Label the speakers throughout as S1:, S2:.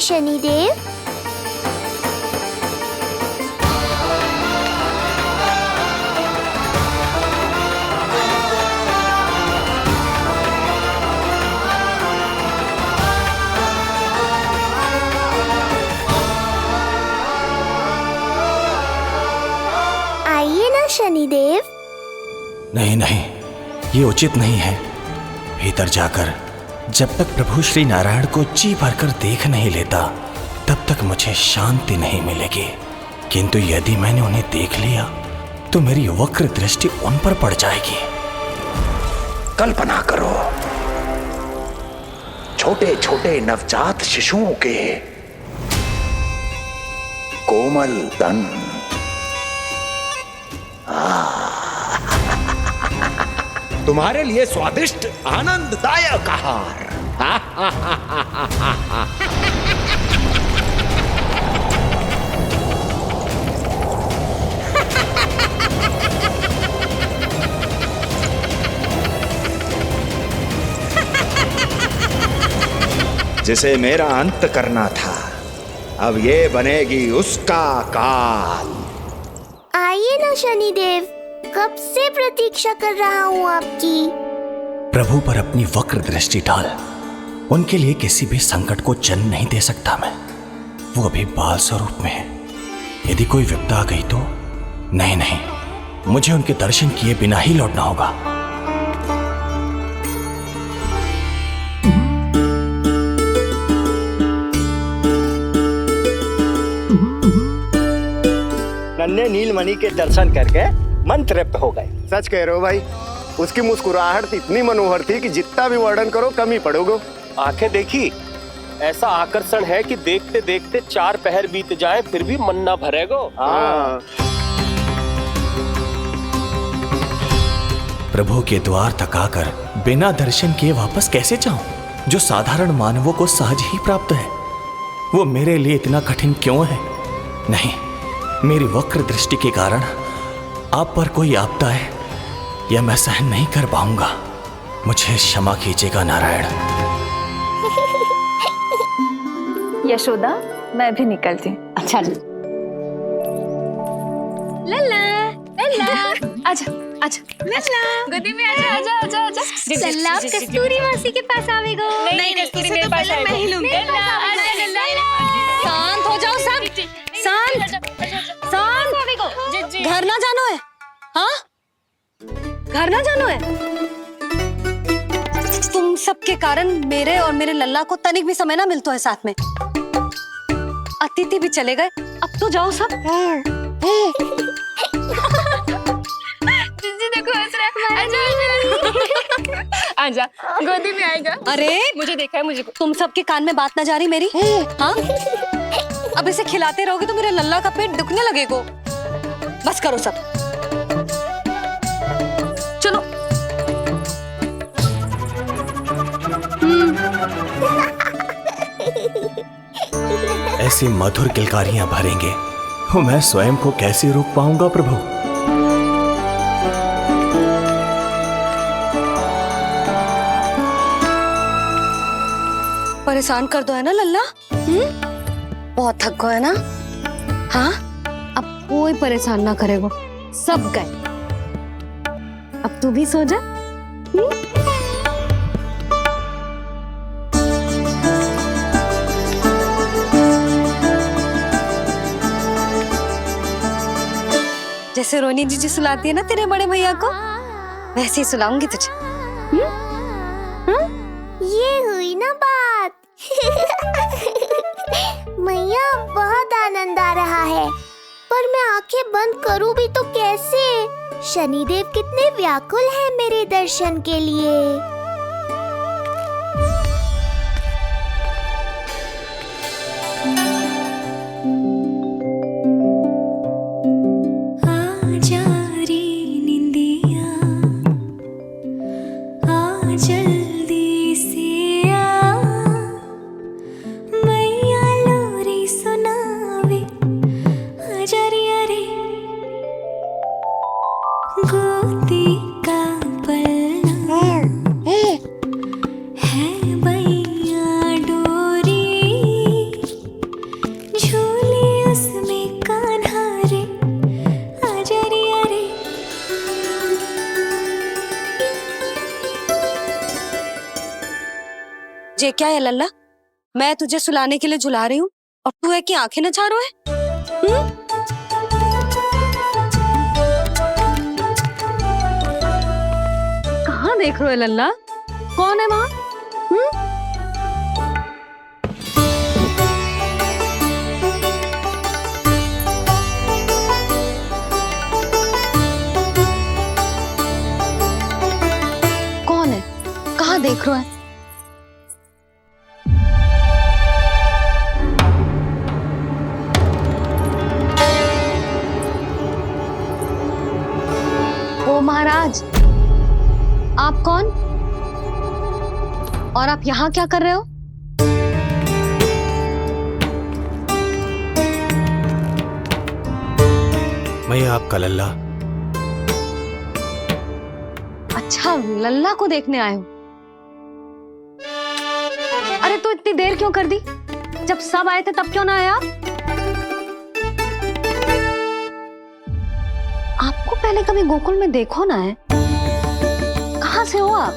S1: शनिदेव। आइए ना शनिदेव।
S2: नहीं नहीं, ये उचित नहीं है। भीतर जाकर जब तक प्रभु श्री नारायण को जी भरकर देख नहीं लेता तब तक मुझे शांति नहीं मिलेगी। किंतु यदि मैंने उन्हें देख लिया तो मेरी वक्र दृष्टि उन पर पड़ जाएगी।
S3: कल्पना करो, छोटे छोटे नवजात शिशुओं के कोमल तन, तुम्हारे लिए स्वादिष्ट आनंददायक आहार। जिसे मेरा अंत करना था, अब ये बनेगी उसका काल।
S1: आइए ना शनिदेव, कब से प्रतीक्षा कर रहा हूँ आपकी।
S2: प्रभु पर अपनी वक्र दृष्टि डाल। उनके लिए किसी भी संकट को जन्म नहीं दे सकता मैं। वो अभी बाल स्वरूप में है। यदि कोई विपदा आ गई तो नहीं नहीं, मुझे उनके दर्शन किए बिना ही लौटना होगा।
S4: नन्हे नीलमणि के दर्शन करके मन तृप्त हो गए।
S5: सच कह रहे हो भाई, उसकी मुस्कुराहट इतनी मनोहर थी कि जितना भी वर्णन करो कम ही पड़ोगे।
S6: आंखें देखी, ऐसा आकर्षण है कि देखते देखते 4 पहर बीत जाए फिर भी मन ना भरेगो।
S5: हाँ।
S2: प्रभु के द्वार तक आकर बिना दर्शन किए वापस कैसे जाऊं, जो साधारण मानवों को सहज ही प्राप्त है। वो मेरे लिए इतना कठिन क्यों है? नहीं, मेरी वक्र दृष्टि के कारण आप पर कोई आपदा है या मैं सहन नहीं कर पाऊंगा। मुझे क्षमा कीजिएगा नारायण।
S7: यशोदा, मैं भी निकलती।
S8: अच्छा जी।
S7: लल्ला, लल्ला, आजा, आजा, लल्ला, गोदी में आजा, आजा, आजा, आजा। लल्ला, कस्तूरी मासी के पास आवेगो। नहीं, कस्तूरी मेरे पास आएगा। मैं ही लूंगी।
S8: शांत हो जाओ सब, शांत, शांत। घर ना जानो है? हाँ, घर ना जानो है? तुम सबके कारण मेरे और मेरे लल्ला को तनिक भी समय ना मिलता है साथ में। अतिथि भी चले गए, अब तो जाओ सब।
S7: जिजी देखो हंस रहा है। आजा, आजा, गोदी में आएगा।
S8: अरे
S7: मुझे देखा है, मुझे।
S8: तुम सबके कान में बात ना जा रही मेरी? हाँ, अब इसे खिलाते रहोगे तो मेरे लल्ला का पेट दुखने लगेगा। बस करो सब, चलो।
S2: ऐसी मधुर किलकारियां भरेंगे तो मैं स्वयं को कैसे रोक पाऊंगा प्रभु?
S8: परेशान कर दो है ना लल्ला? बहुत थक गए ना? हाँ, अब कोई परेशान ना करेगा, सब गए। अब तू भी सो जा। जैसे रोनी जीजी सुलाती है ना तेरे बड़े भैया को, वैसे ही सुलाऊंगी तुझे।
S1: ये हुई ना बात। मैया, बहुत आनंद आ रहा है, पर मैं आंखें बंद करूं भी तो कैसे? शनिदेव कितने व्याकुल हैं मेरे दर्शन के लिए।
S9: आजा रे निंदिया, आ जल्दी से आ, मैया लोरी सुनावे, आजा रे अरे गोदी का पलना।
S8: ये क्या है लल्ला? मैं तुझे सुलाने के लिए झुला रही हूँ और तू है कि आंखें नचा रहा है? कहाँ देख रहे हो लल्ला? कौन है वहाँ? कौन है? कहाँ देख रहे हो? ओ महाराज, आप कौन? और आप यहाँ क्या कर रहे हो?
S2: मैं आपका लल्ला।
S8: अच्छा, लल्ला को देखने आए हो? अरे तो इतनी देर क्यों कर दी? जब सब आए थे तब क्यों ना आए आप? आपको पहले कभी गोकुल में देखो ना है? कहाँ से हो आप?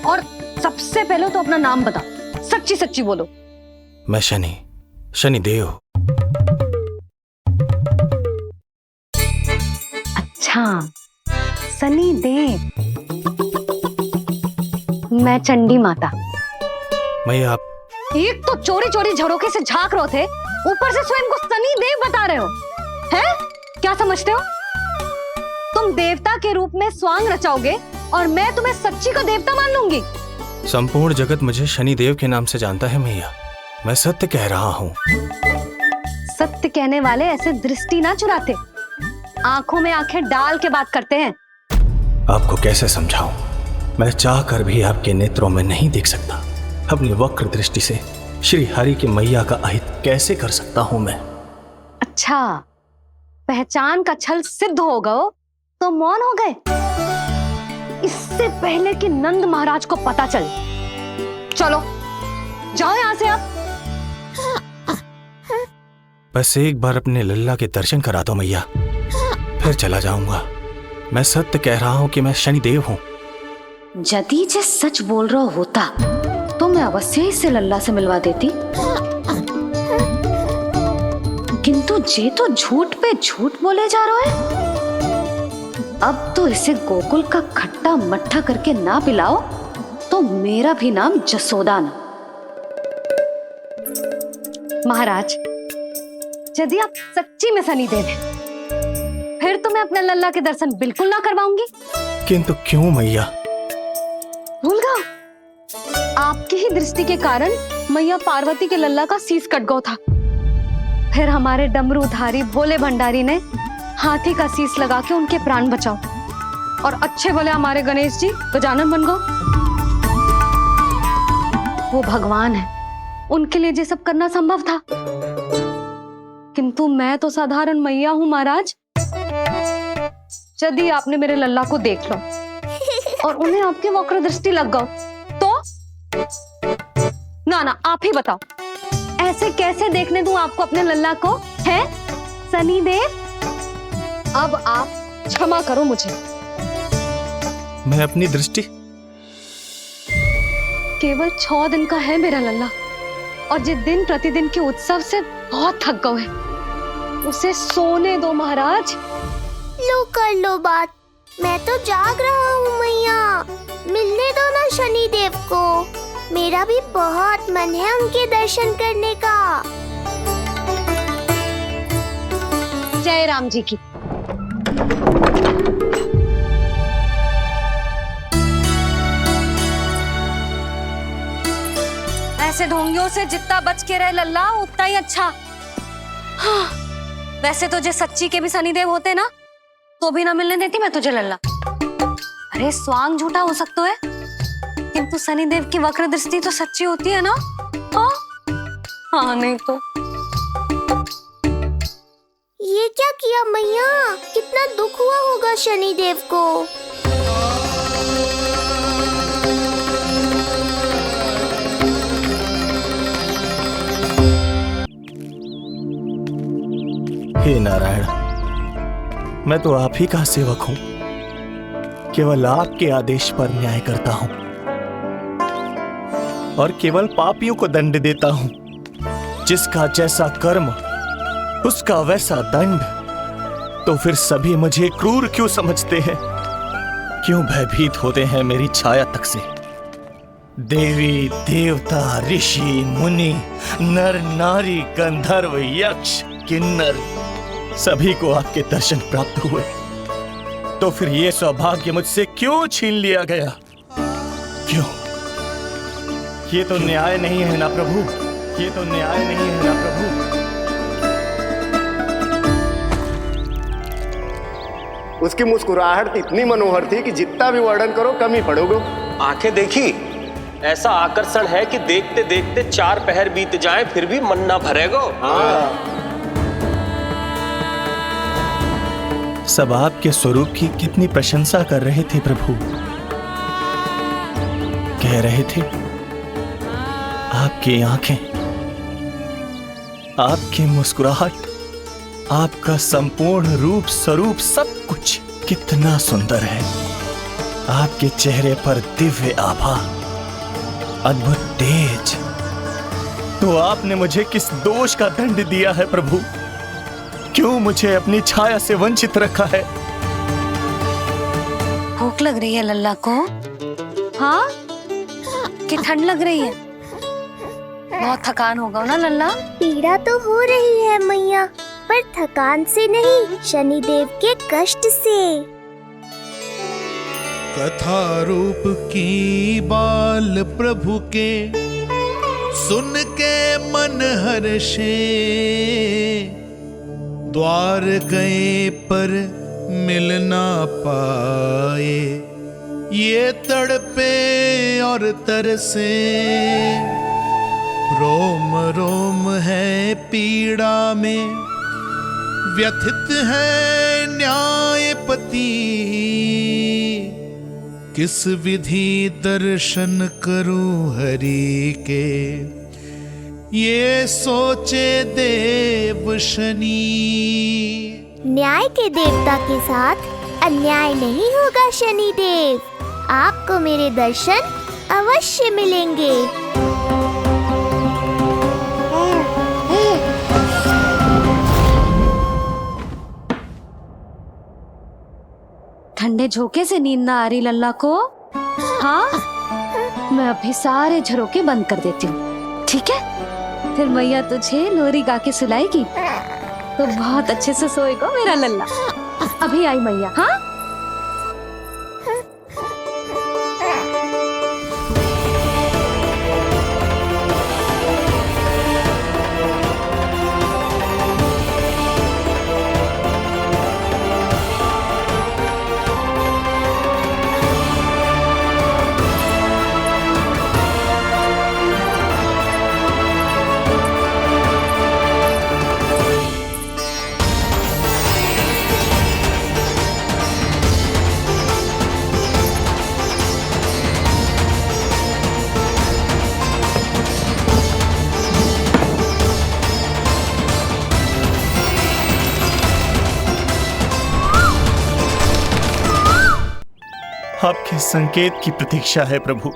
S8: और सबसे पहले तो अपना नाम बता, सच्ची सच्ची बोलो।
S2: मैं शनिदेव।
S8: अच्छा, सनी देव। मैं चंडी माता।
S2: मैं आप
S8: एक तो चोरी चोरी झरोखे से झांक रहे थे, ऊपर से स्वयं को सनी देव बता रहे हो, हैं? क्या समझते हो? तुम देवता के रूप में स्वांग रचाओगे और मैं तुम्हें सच्ची का देवता मान लूंगी?
S2: संपूर्ण जगत मुझे शनिदेव के नाम से जानता है मैया। मैं सत्य कह रहा हूँ।
S8: सत्य कहने वाले ऐसे दृष्टि ना चुराते, आंखों में आंखें डाल के बात करते हैं।
S2: आपको कैसे समझाऊं? मैं चाह कर भी आपके नेत्रों में नहीं देख सकता। अपनी वक्र दृष्टि से श्री हरि की मैया का अहित कैसे कर सकता हूं मैं?
S8: अच्छा, पहचान का छल सिद्ध हो गया तो मौन हो गए? इससे पहले कि नंद महाराज को पता चले। चलो जाओ यहां से आप।
S2: बस एक बार अपने लल्ला के दर्शन करा दो मैया, फिर चला जाऊंगा। मैं सत्य कह रहा हूं कि मैं शनिदेव हूं।
S8: यदि जे सच बोल रहा होता तो मैं अवश्य इसे लल्ला से मिलवा देती, किंतु जे तो झूठ पे झूठ बोले जा रहा है। अब तो इसे गोकुल का खट्टा मट्ठा करके ना पिलाओ तो मेरा भी नाम जसोदा ना। महाराज, यदि आप सच्ची में शनिदेव हैं, फिर तो मैं अपने लल्ला के दर्शन बिल्कुल ना करवाऊंगी।
S2: किंतु क्यों मैया?
S8: भूल गया? आपकी ही दृष्टि के कारण मैया पार्वती के लल्ला का शीश कट गया था। फिर हमारे डमरूधारी भोले भंडारी ने हाथी का शीश लगा के उनके प्राण बचाओ, और अच्छे भले हमारे गणेश जी गजानन बन गए। वो भगवान है, उनके लिए ये सब करना संभव था, किंतु मैं तो साधारण मैया हूं महाराज। यदि आपने मेरे लल्ला को देख लो और उन्हें आपकी वक्र दृष्टि लग गई तो? ना आप ही बताओ, ऐसे कैसे देखने दूं आपको अपने लल्ला को, है शनिदेव? अब आप क्षमा करो मुझे।
S2: मैं अपनी दृष्टि
S8: केवल 6 दिन का है मेरा लल्ला, और जिस दिन प्रतिदिन के उत्सव से बहुत थक गए हैं, उसे सोने दो महाराज।
S1: लो कर लो बात, मैं तो जाग रहा हूँ मैया। मिलने दो ना शनिदेव को, मेरा भी बहुत मन है उनके दर्शन करने का।
S8: जय राम जी की। ऐसे ढोंगियों से जितना बच के रहे लल्ला उतना ही अच्छा। हाँ, वैसे तो जे सच्ची के भी शनिदेव होते ना तो भी ना मिलने देती मैं तुझे लल्ला। अरे स्वांग झूठा हो सकता है, किंतु शनिदेव की वक्र दृष्टि तो सच्ची होती है ना? हाँ, हाँ नहीं तो।
S1: ये क्या किया मैया? कितना दुख हुआ होगा शनिदेव को।
S2: हे नारायण, मैं तो आप ही का सेवक हूं, केवल आपके आदेश पर न्याय करता हूं। और केवल पापियों को दंड देता हूं। जिसका जैसा कर्म उसका वैसा दंड। तो फिर सभी मुझे क्रूर क्यों समझते हैं? क्यों भयभीत होते हैं मेरी छाया तक से? देवी देवता ऋषि मुनि नर नारी गंधर्व यक्ष किन्नर सभी को आपके दर्शन प्राप्त हुए। तो फिर ये सौभाग्य मुझसे क्यों छीन लिया गया? क्यों? ये तो न्याय नहीं है ना प्रभु, ये तो न्याय नहीं है ना प्रभु।
S5: उसकी मुस्कुराहट इतनी मनोहर थी कि जितना भी वर्णन करो कम ही पड़ोगे।
S6: आंखें देखी, ऐसा आकर्षण है कि देखते देखते 4 पहर बीत जाएं फिर भी मन ना भरेगो।
S2: सब आपके स्वरूप की कितनी प्रशंसा कर रहे थे प्रभु। कह रहे थे आपकी आंखें, आपकी मुस्कुराहट, आपका संपूर्ण रूप स्वरूप सब कुछ कितना सुंदर है। आपके चेहरे पर दिव्य आभा, अद्भुत तेज। तो आपने मुझे किस दोष का दंड दिया है प्रभु? क्यों मुझे अपनी छाया से वंचित रखा है?
S8: भूख लग रही है लल्ला को? हाँ, कि ठंड लग रही है? बहुत थकान होगा ना लल्ला?
S1: पीड़ा तो हो रही है मैया, पर थकान से नहीं, शनिदेव के कष्ट से।
S10: कथा रूप की बाल प्रभु के सुन के मन हर्षे, द्वार गए पर मिल ना पाए, ये तड़पे और तरसे, रोम रोम है पीड़ा में, व्यथित है न्यायपति, किस विधि दर्शन करूं हरि के, ये सोचे देव शनि।
S1: न्याय के देवता के साथ अन्याय नहीं होगा शनिदेव। आपको मेरे दर्शन अवश्य मिलेंगे।
S8: ठंडे झोंके से नींद ना आ रही लल्ला को? हाँ, मैं अभी सारे झरोके बंद कर देती हूँ, ठीक है? फिर मैया तुझे लोरी गा के सुलाएगी तो बहुत अच्छे से सोएगा मेरा लल्ला। अभी आई मैया। हाँ,
S2: आपके संकेत की प्रतीक्षा है प्रभु।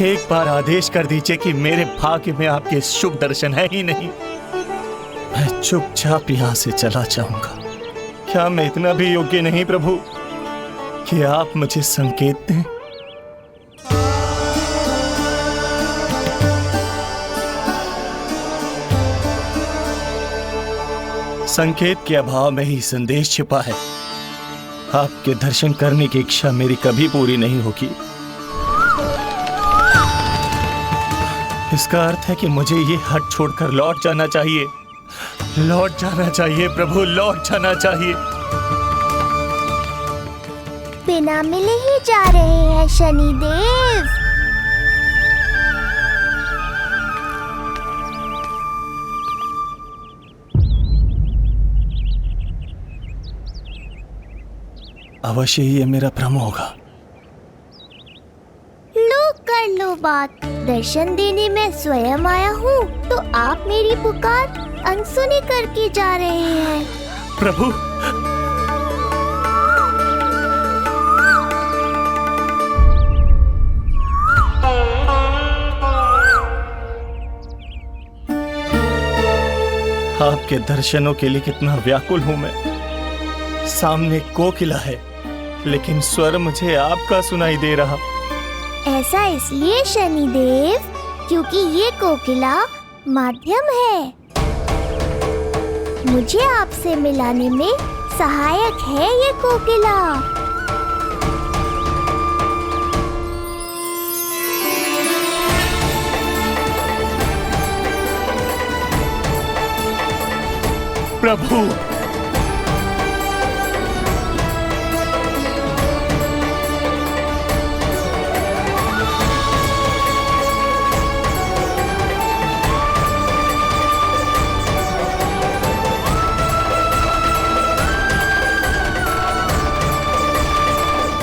S2: एक बार आदेश कर दीजिए कि मेरे भाग्य में आपके शुभ दर्शन है ही नहीं, मैं चुपचाप यहां से चला जाऊंगा। क्या मैं इतना भी योग्य नहीं प्रभु कि आप मुझे संकेत दें? संकेत के अभाव में ही संदेश छिपा है। आपके दर्शन करने की इच्छा मेरी कभी पूरी नहीं होगी। इसका अर्थ है कि मुझे ये हट छोड़कर लौट जाना चाहिए। लौट जाना चाहिए प्रभु, लौट जाना चाहिए।
S1: बिना मिले ही जा रहे हैं शनिदेव।
S2: अवश्य ही ये मेरा भ्रम होगा।
S1: लो कर लो बात। दर्शन देने मैं स्वयं आया हूँ, तो आप मेरी पुकार अनसुनी करके जा रहे हैं।
S2: प्रभु, आपके दर्शनों के लिए कितना व्याकुल हूं मैं। सामने कोकिला है, लेकिन स्वर मुझे आपका सुनाई दे रहा।
S1: ऐसा इसलिए शनिदेव क्योंकि ये कोकिला माध्यम है, मुझे आपसे मिलाने में सहायक है ये कोकिला।
S2: प्रभु,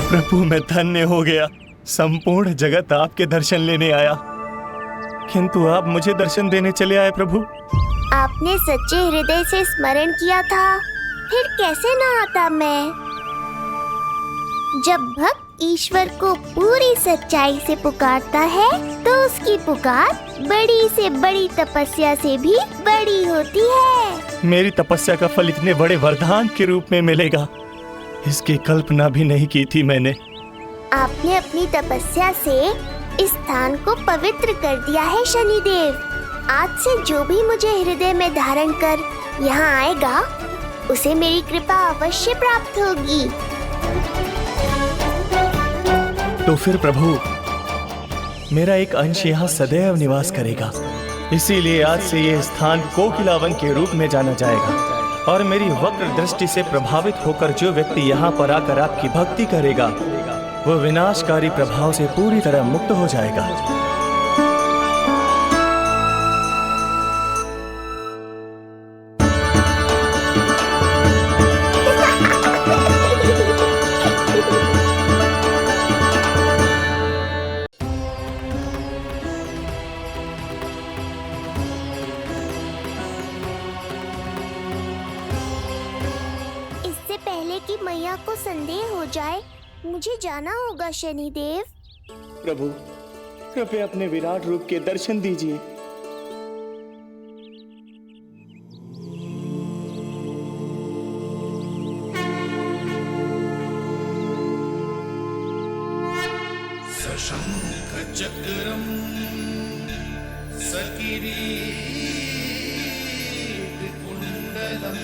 S2: प्रभु मैं धन्य हो गया। संपूर्ण जगत आपके दर्शन लेने आया, किंतु आप मुझे दर्शन देने चले आए। प्रभु,
S1: आपने सच्चे हृदय से स्मरण किया था, फिर कैसे ना आता मैं। जब भक्त ईश्वर को पूरी सच्चाई से पुकारता है तो उसकी पुकार बड़ी से बड़ी तपस्या से भी बड़ी होती है।
S2: मेरी तपस्या का फल इतने बड़े वरदान के रूप में मिलेगा, इसकी कल्पना भी नहीं की थी मैंने।
S1: आपने अपनी तपस्या से इस स्थान को पवित्र कर दिया है शनिदेव। आज से जो भी मुझे हृदय में धारण कर यहाँ आएगा, उसे मेरी कृपा अवश्य प्राप्त होगी।
S2: तो फिर प्रभु, मेरा एक अंश यहाँ सदैव निवास करेगा, इसीलिए आज से ये स्थान कोकिलावन के रूप में जाना जाएगा। और मेरी वक्र दृष्टि से प्रभावित होकर जो व्यक्ति यहाँ पर आकर आपकी भक्ति करेगा, वो विनाशकारी प्रभाव से पूरी तरह मुक्त हो जाएगा।
S1: इससे पहले कि मैया को संदेह हो जाए, मुझे जाना होगा शनिदेव।
S2: प्रभु, कृपया अपने विराट रूप के दर्शन दीजिए।
S10: सशंख चक्रम सकिरीट कुंडलम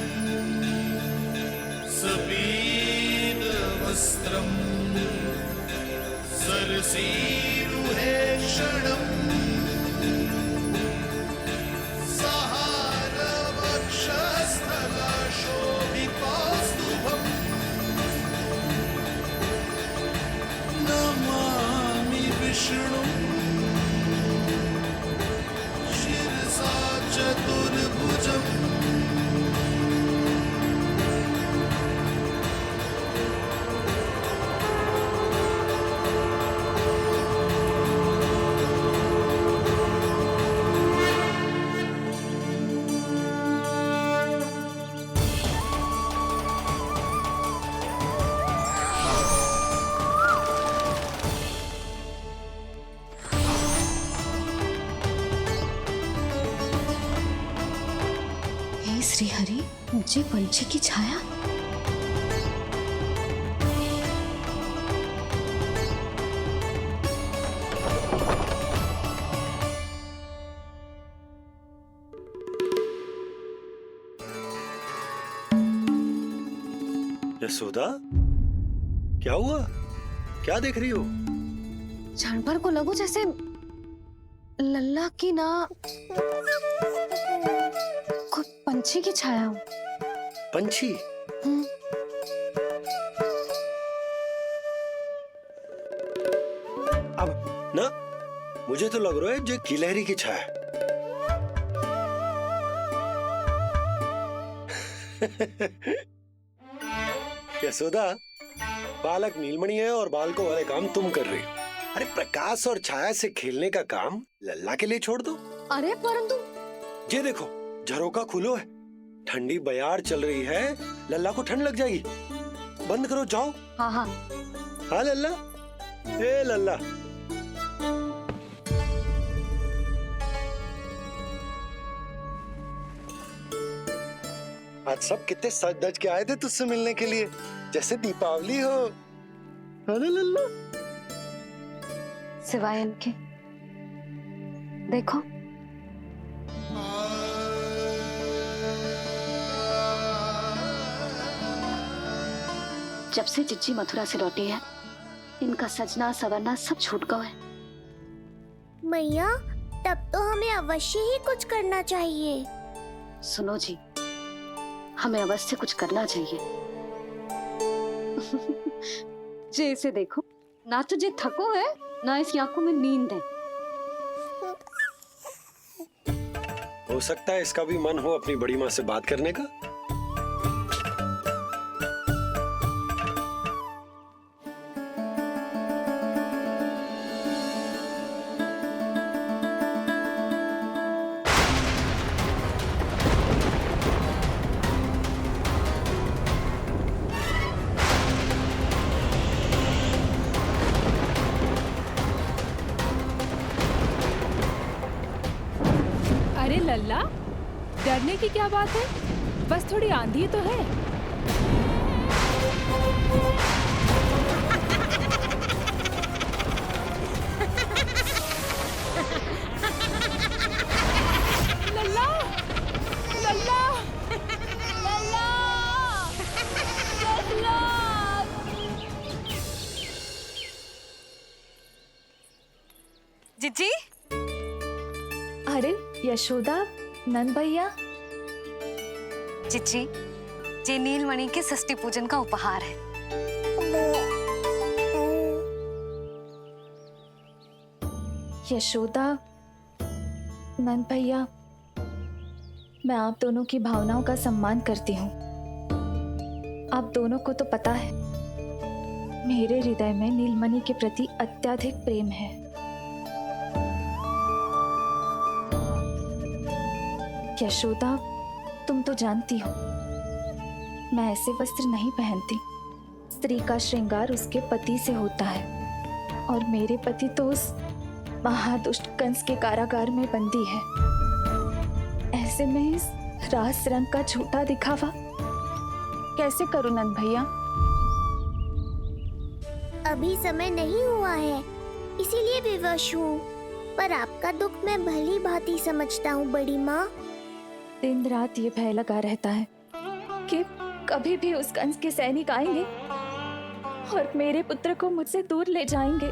S10: सबीद वस्त्रम सरसीरुहेक्षणम सहारवक्षस्थलशोभितौस्तुभम् नमामि विष्णुं शिरसा चतुर्भुजम्।
S8: श्री हरि, मुझे पंछी की छाया।
S4: यशोदा, क्या हुआ? क्या देख रही हो?
S8: क्षण भर को लगो जैसे लल्ला की ना कोई पंछी की छाया हो।
S4: पंछी? अब ना मुझे तो लग रहा है जो गिलहरी की छाया। यशोदा, बालक नीलमणि है और बालकों वाले काम तुम कर रही हो। अरे प्रकाश और छाया से खेलने का काम लल्ला के लिए छोड़ दो।
S8: अरे परंतु
S4: ये देखो, झरोका खुलो है, ठंडी बयार चल रही है, लल्ला को ठंड लग जाएगी। बंद करो, जाओ।
S8: हाँ हाँ
S4: हाँ लल्ला, ए लल्ला। आज सब कितने सज धज के आए थे तुझसे मिलने के लिए, जैसे दीपावली हो। अरे लल्ला,
S8: सिवाय इनके देखो, जब से चिच्ची मथुरा से लौटी है, इनका सजना सवरना सब छूट गया है।
S1: मैया, तब तो हमें अवश्य ही कुछ करना चाहिए।
S8: सुनो जी, हमें अवश्य कुछ करना चाहिए। जे इसे देखो, ना तो जे थको है, ना इसकी आंखों में नींद है।
S4: हो सकता है इसका भी मन हो अपनी बड़ी माँ से बात करने का।
S11: अरे लल्ला, डरने की क्या बात है? बस थोड़ी आंधी तो है। लल्ला, लल्ला, लल्ला, लल्ला।
S8: जिज्जी,
S11: अरे यशोदा, नंद भैया।
S8: चिच्ची, ये नीलमणि के षष्ठी पूजन का उपहार है।
S11: यशोदा, नंद भैया, मैं आप दोनों की भावनाओं का सम्मान करती हूँ। आप दोनों को तो पता है, मेरे हृदय में नीलमणि के प्रति अत्यधिक प्रेम है। यशोदा, तुम तो जानती हो, मैं ऐसे वस्त्र नहीं पहनती। स्त्री का श्रृंगार उसके पति से होता है, और मेरे पति तो उस महादुष्ट कंस के कारागार में बंदी है। ऐसे में इस रास रंग का झूठा दिखावा कैसे करूं नंद भैया?
S1: अभी समय नहीं हुआ है, इसीलिए विवश हूँ। पर आपका दुख मैं भली भांति समझता हूँ बड़ी माँ।
S11: दिन रात ये भय लगा रहता है कि कभी भी उस कंस के सैनिक आएंगे और मेरे पुत्र को मुझसे दूर ले जाएंगे।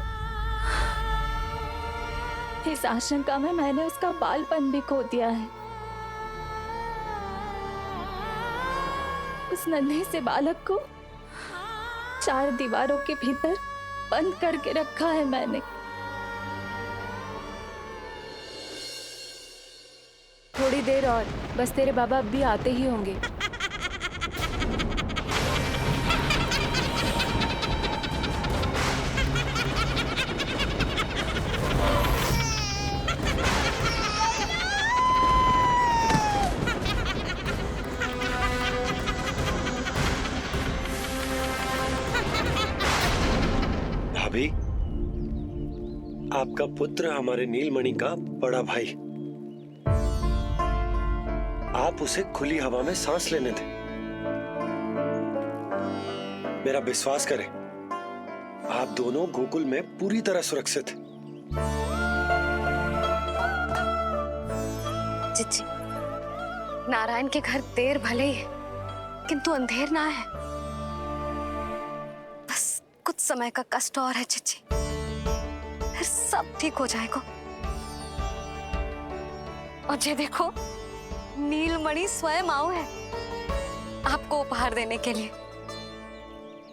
S11: इस आशंका में मैंने उसका बालपन भी खो दिया है। उस नन्हे से बालक को 4 दीवारों के भीतर बंद करके रखा है मैंने। थोड़ी देर और, बस तेरे बाबा अब भी आते ही होंगे।
S4: भाभी, आपका पुत्र हमारे नीलमणि का बड़ा भाई। आप उसे खुली हवा में सांस लेने दें। मेरा विश्वास करें, आप दोनों गोकुल में पूरी तरह सुरक्षित हैं।
S8: चिच्ची, नारायण के घर देर भले ही है, किंतु अंधेर ना है। बस कुछ समय का कष्ट और है चिच्ची, फिर सब ठीक हो जाएगा। और ये देखो, नीलमणि स्वयं आओ है आपको उपहार देने के लिए।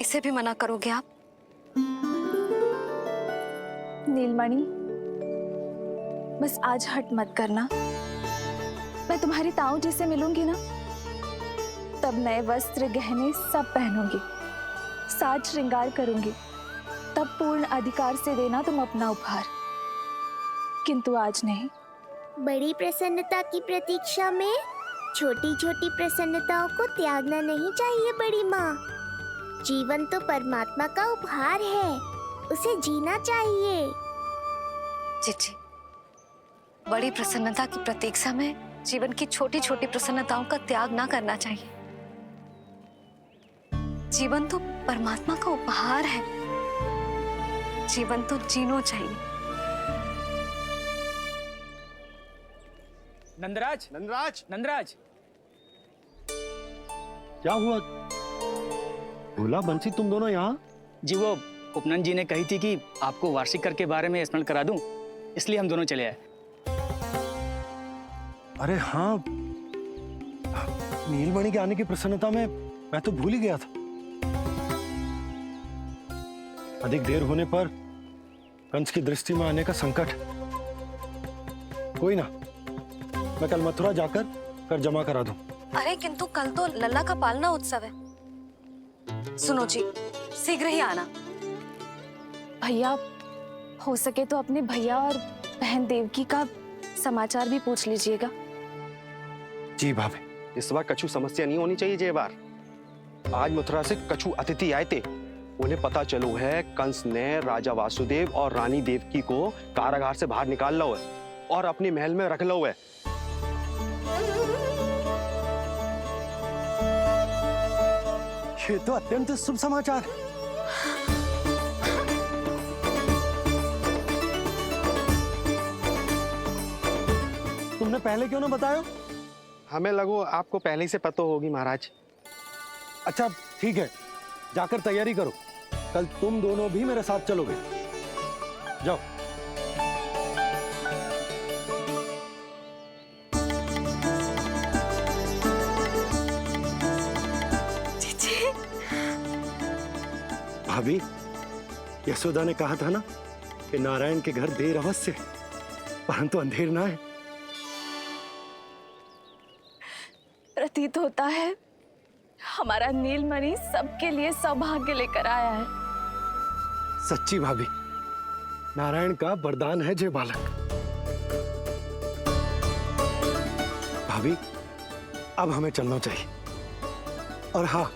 S8: इसे भी मना करोगे आप?
S11: नीलमणि, बस आज हट मत करना। मैं तुम्हारी ताऊ जी से मिलूंगी ना, तब नए वस्त्र गहने सब पहनूंगी, साज श्रृंगार करूंगी। तब पूर्ण अधिकार से देना तुम अपना उपहार, किंतु आज नहीं।
S1: बड़ी प्रसन्नता की प्रतीक्षा में छोटी छोटी प्रसन्नताओं को त्यागना नहीं चाहिए बड़ी माँ। जीवन तो परमात्मा का उपहार है, उसे जीना चाहिए।
S8: चिच्ची, बड़ी प्रसन्नता की प्रतीक्षा में जीवन की छोटी छोटी प्रसन्नताओं का त्याग ना करना चाहिए। जीवन तो परमात्मा का उपहार है, जीवन तो जीना चाहिए।
S12: नंदराज,
S5: नंदराज,
S12: नंदराज,
S4: क्या हुआ? भोला बंसी तुम दोनों यहाँ?
S12: जी वो उपनंद जी ने कही थी कि आपको वार्षिक कर के बारे में स्मरण करा दूं, इसलिए हम दोनों चले आए।
S4: अरे हाँ, नीलमणि के आने की प्रसन्नता में मैं तो भूल ही गया था। अधिक देर होने पर कंस की दृष्टि में आने का संकट। कोई ना, मैं कल मथुरा जाकर कर जमा करा दूं।
S8: अरे किंतु कल तो लल्ला का पालना उत्सव है। सुनो जी, शीघ्र ही आना।
S11: भैया, हो सके तो अपने भैया और बहन देवकी का समाचार भी पूछ लीजिएगा।
S5: जी भाभी, इस बार कछु समस्या नहीं होनी चाहिए। ये बार आज मथुरा से कछु अतिथि आए थे, उन्हें पता चलो है कंस ने राजा वासुदेव और रानी देवकी को कारागार से बाहर निकाल लो है और अपने महल में रख लो है।
S4: ये तो अत्यंत शुभ समाचार है। तुमने पहले क्यों ना बताया?
S5: हमें लगो आपको पहले ही से पता होगी महाराज।
S4: अच्छा ठीक है, जाकर तैयारी करो, कल तुम दोनों भी मेरे साथ चलोगे। जाओ। भाभी, यशोदा ने कहा था ना कि नारायण के घर देर अवश्य, परंतु अंधेर ना है।
S11: प्रतीत होता है हमारा नीलमणि सबके लिए सौभाग्य लेकर आया है।
S4: सच्ची भाभी, नारायण का वरदान है जे बालक। भाभी, अब हमें चलना चाहिए। और हाँ,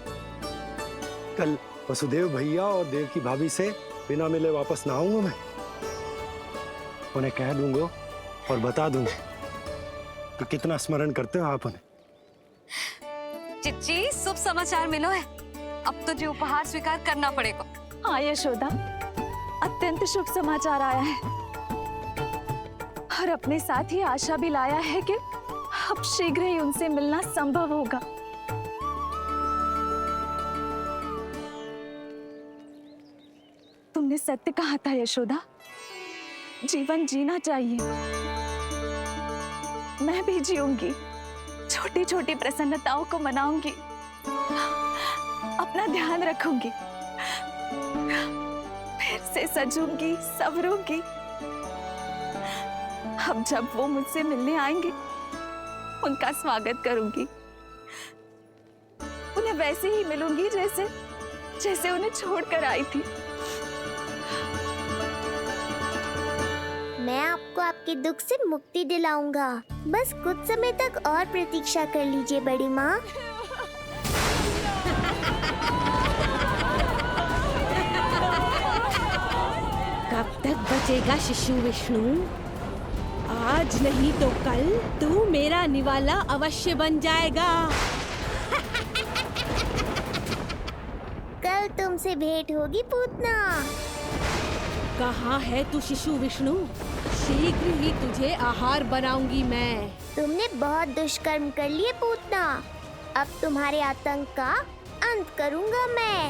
S4: कल वसुदेव भैया और देवकी भाभी से बिना मिले वापस ना आऊंगा मैं। उन्हें कह दूंगा और बता दूंगा कि कितना स्मरण करते हो आप उन्हें।
S8: चिच्ची, शुभ समाचार मिलो है। अब तो जो उपहार स्वीकार करना पड़ेगा।
S11: हाँ यशोदा, अत्यंत शुभ समाचार आया है और अपने साथ ही आशा भी लाया है कि अब शीघ्र ही उनसे मिलना संभव होगा। तुमने सत्य कहा था यशोदा, जीवन जीना चाहिए। मैं भी जीऊंगी, छोटी छोटी प्रसन्नताओं को मनाऊंगी, अपना ध्यान रखूंगी, फिर से सजूंगी, संवरूंगी। अब जब वो मुझसे मिलने आएंगे, उनका स्वागत करूंगी। उन्हें वैसे ही मिलूंगी जैसे जैसे उन्हें छोड़कर आई थी।
S1: मैं आपको आपके दुख से मुक्ति दिलाऊंगा। बस कुछ समय तक और प्रतीक्षा कर लीजिए बड़ी माँ।
S13: कब तक बचेगा शिशु विष्णु? आज नहीं तो कल तू मेरा निवाला अवश्य बन जाएगा।
S1: कल तुमसे भेंट होगी पूतना।
S13: कहाँ है तू शिशु विष्णु? शीघ्र ही तुझे आहार बनाऊंगी मैं।
S1: तुमने बहुत दुष्कर्म कर लिए पूतना, अब तुम्हारे आतंक का अंत करूंगा मैं।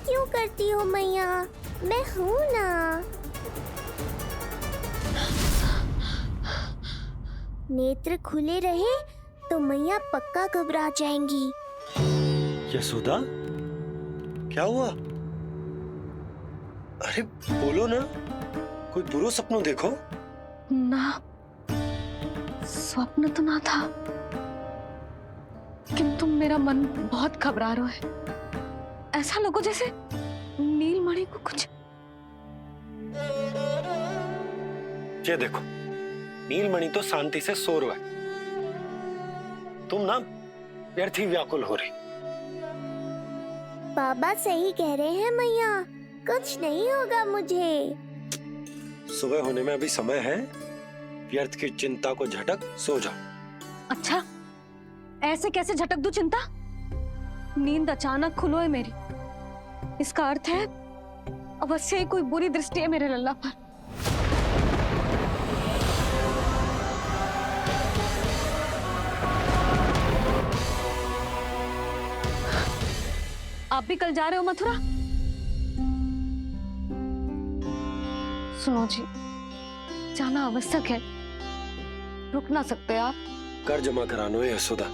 S1: क्यों करती हो मैया? मैं हूँ ना। नेत्र खुले रहे तो मैया पक्का घबरा जाएंगी।
S4: यशोदा, क्या हुआ? अरे बोलो ना, कोई बुरा सपना देखो।
S8: ना, स्वप्न तो ना था, किंतु मेरा मन बहुत घबरा रहा है। ऐसा लगो जैसे नीलमणि को कुछ।
S4: ये देखो, नीलमणि तो शांति से सो रहा है, तुम ना व्यर्थ ही व्याकुल हो रही।
S1: बाबा सही कह रहे हैं मैया, कुछ नहीं होगा मुझे।
S4: सुबह होने में अभी समय है, व्यर्थ की चिंता को झटक सो जाओ।
S8: अच्छा, ऐसे कैसे झटक दूं चिंता? नींद अचानक खुलो है मेरी, इसका अर्थ है अवश्य ही कोई बुरी दृष्टि है मेरे लल्ला पर। आप भी कल जा रहे हो मथुरा? सुनो जी, जाना आवश्यक है, रुक ना सकते आप।
S4: कर जमा करानो है यशोदा,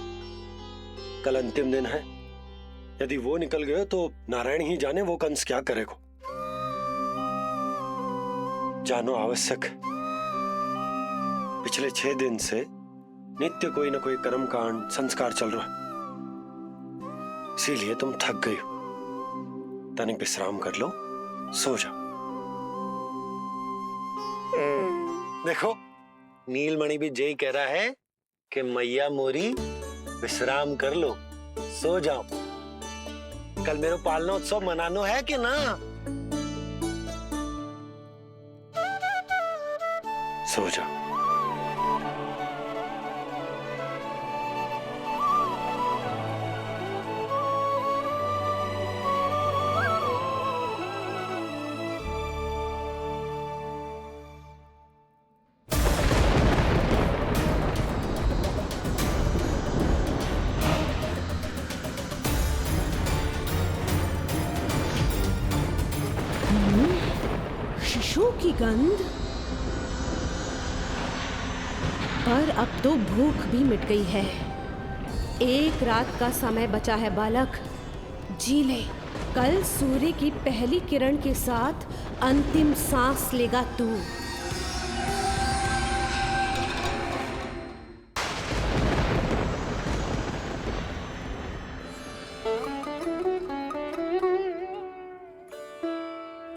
S4: कल अंतिम दिन है। यदि वो निकल गए तो नारायण ही जाने वो कंस क्या करेगा। जानो आवश्यक। पिछले 6 दिन से नित्य कोई ना कोई कर्मकांड संस्कार चल रहा है, इसीलिए तुम थक गई हो। तनिक विश्राम कर लो, सो जाओ। देखो, नीलमणि भी यही कह रहा है कि मैया मोरी विश्राम कर लो, सो जाओ। कल मेरा पालना उत्सव मनानो है कि ना? सो जाओ।
S13: शिशु की गंध, पर अब तो भूख भी मिट गई है। एक रात का समय बचा है बालक, जी ले। कल सूर्य की पहली किरण के साथ अंतिम सांस लेगा तू।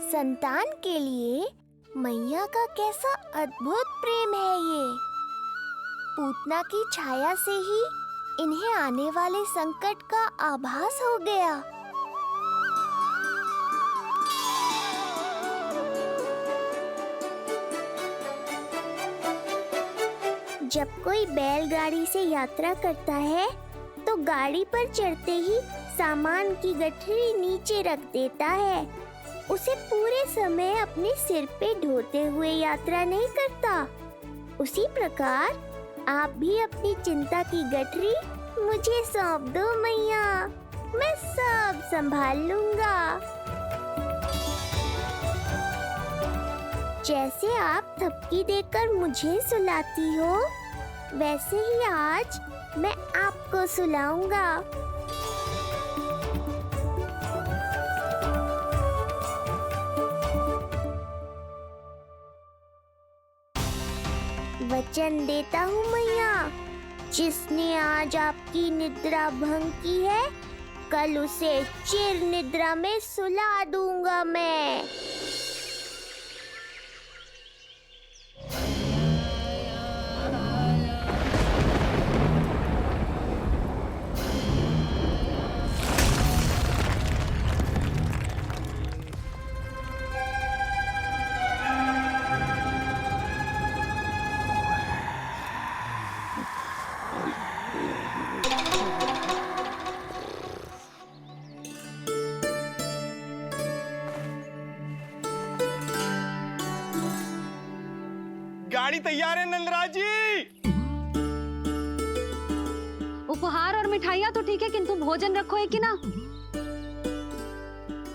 S1: संतान के लिए मैया का कैसा अद्भुत प्रेम है ये। पूतना की छाया से ही इन्हें आने वाले संकट का आभास हो गया। जब कोई बैलगाड़ी से यात्रा करता है तो गाड़ी पर चढ़ते ही सामान की गठरी नीचे रख देता है, उसे पूरे समय अपने सिर पे ढोते हुए यात्रा नहीं करता। उसी प्रकार आप भी अपनी चिंता की गठरी मुझे सौंप दो मैया, मैं सब संभाल लूंगा। जैसे आप थपकी देकर मुझे सुलाती हो, वैसे ही आज मैं आपको सुलाऊंगा। वचन देता हूँ मैया, जिसने आज आपकी निद्रा भंग की है, कल उसे चिर निद्रा में सुला दूंगा मैं।
S5: गाड़ी तैयार है नंदराज जी।
S8: उपहार और मिठाइयाँ तो ठीक है, किंतु भोजन रखो है कि ना?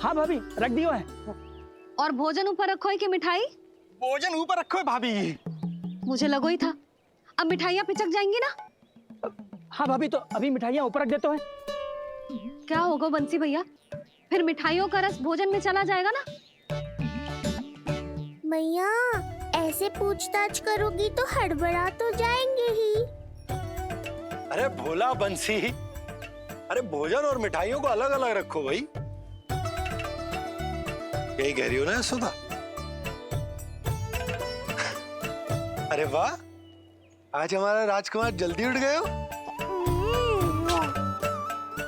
S12: हाँ भाभी, रख दियो है।
S8: और भोजन ऊपर रखो है कि मिठाई?
S5: भोजन ऊपर रखो है भाभी।
S8: मुझे लगो ही था, अब मिठाइयाँ पिचक जाएंगी ना।
S12: हाँ भाभी, तो अभी मिठाइयाँ ऊपर रख देते हैं।
S8: क्या होगा बंसी भैया, फिर मिठाइयों का रस भोजन में चला जाएगा ना।
S1: मैया ऐसे पूछताछ करोगी तो हड़बड़ा तो जाएंगे ही।
S4: अरे भोला बंसी, अरे भोजन और मिठाइयों को अलग अलग रखो भाई। यही कह रही हो ना सुधा? अरे वाह, आज हमारा राजकुमार जल्दी उठ गए हो।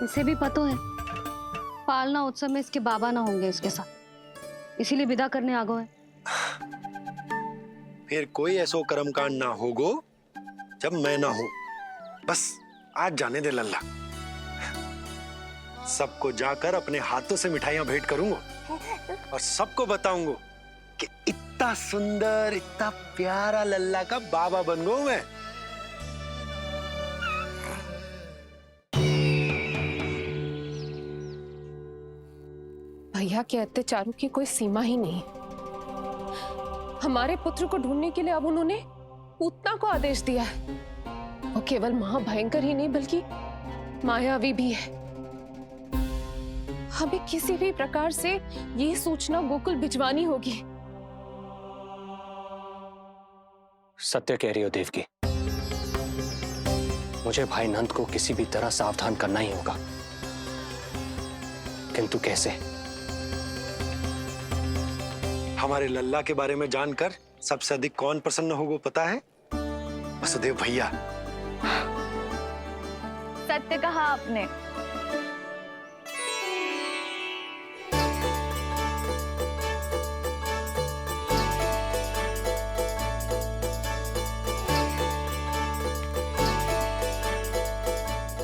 S8: इसे भी पता है पालना उत्सव में इसके बाबा ना होंगे इसके साथ, इसीलिए विदा करने आ गए।
S4: फिर कोई ऐसो कर्मकांड ना होगो जब मैं ना हूं। बस आज जाने दे लल्ला, सबको जाकर अपने हाथों से मिठाइयां भेंट करूंगा और सबको बताऊंगा कि इतना सुंदर, इतना प्यारा लल्ला का बाबा बन गया मैं।
S14: भैया के अत्याचारों की कोई सीमा ही नहीं। हमारे पुत्र को ढूंढने के लिए अब उन्होंने पूतना को आदेश दिया है। वो केवल महाभयंकर ही नहीं बल्कि मायावी भी है। हमें किसी भी प्रकार से ये सूचना गोकुल भिजवानी होगी।
S6: सत्य कह रही हो देवकी, मुझे भाई नंद को किसी भी तरह सावधान करना ही होगा, किंतु कैसे?
S4: हमारे लल्ला के बारे में जानकर सबसे अधिक कौन प्रसन्न होगा पता है? वसुदेव भैया।
S11: सत्य कहा आपने।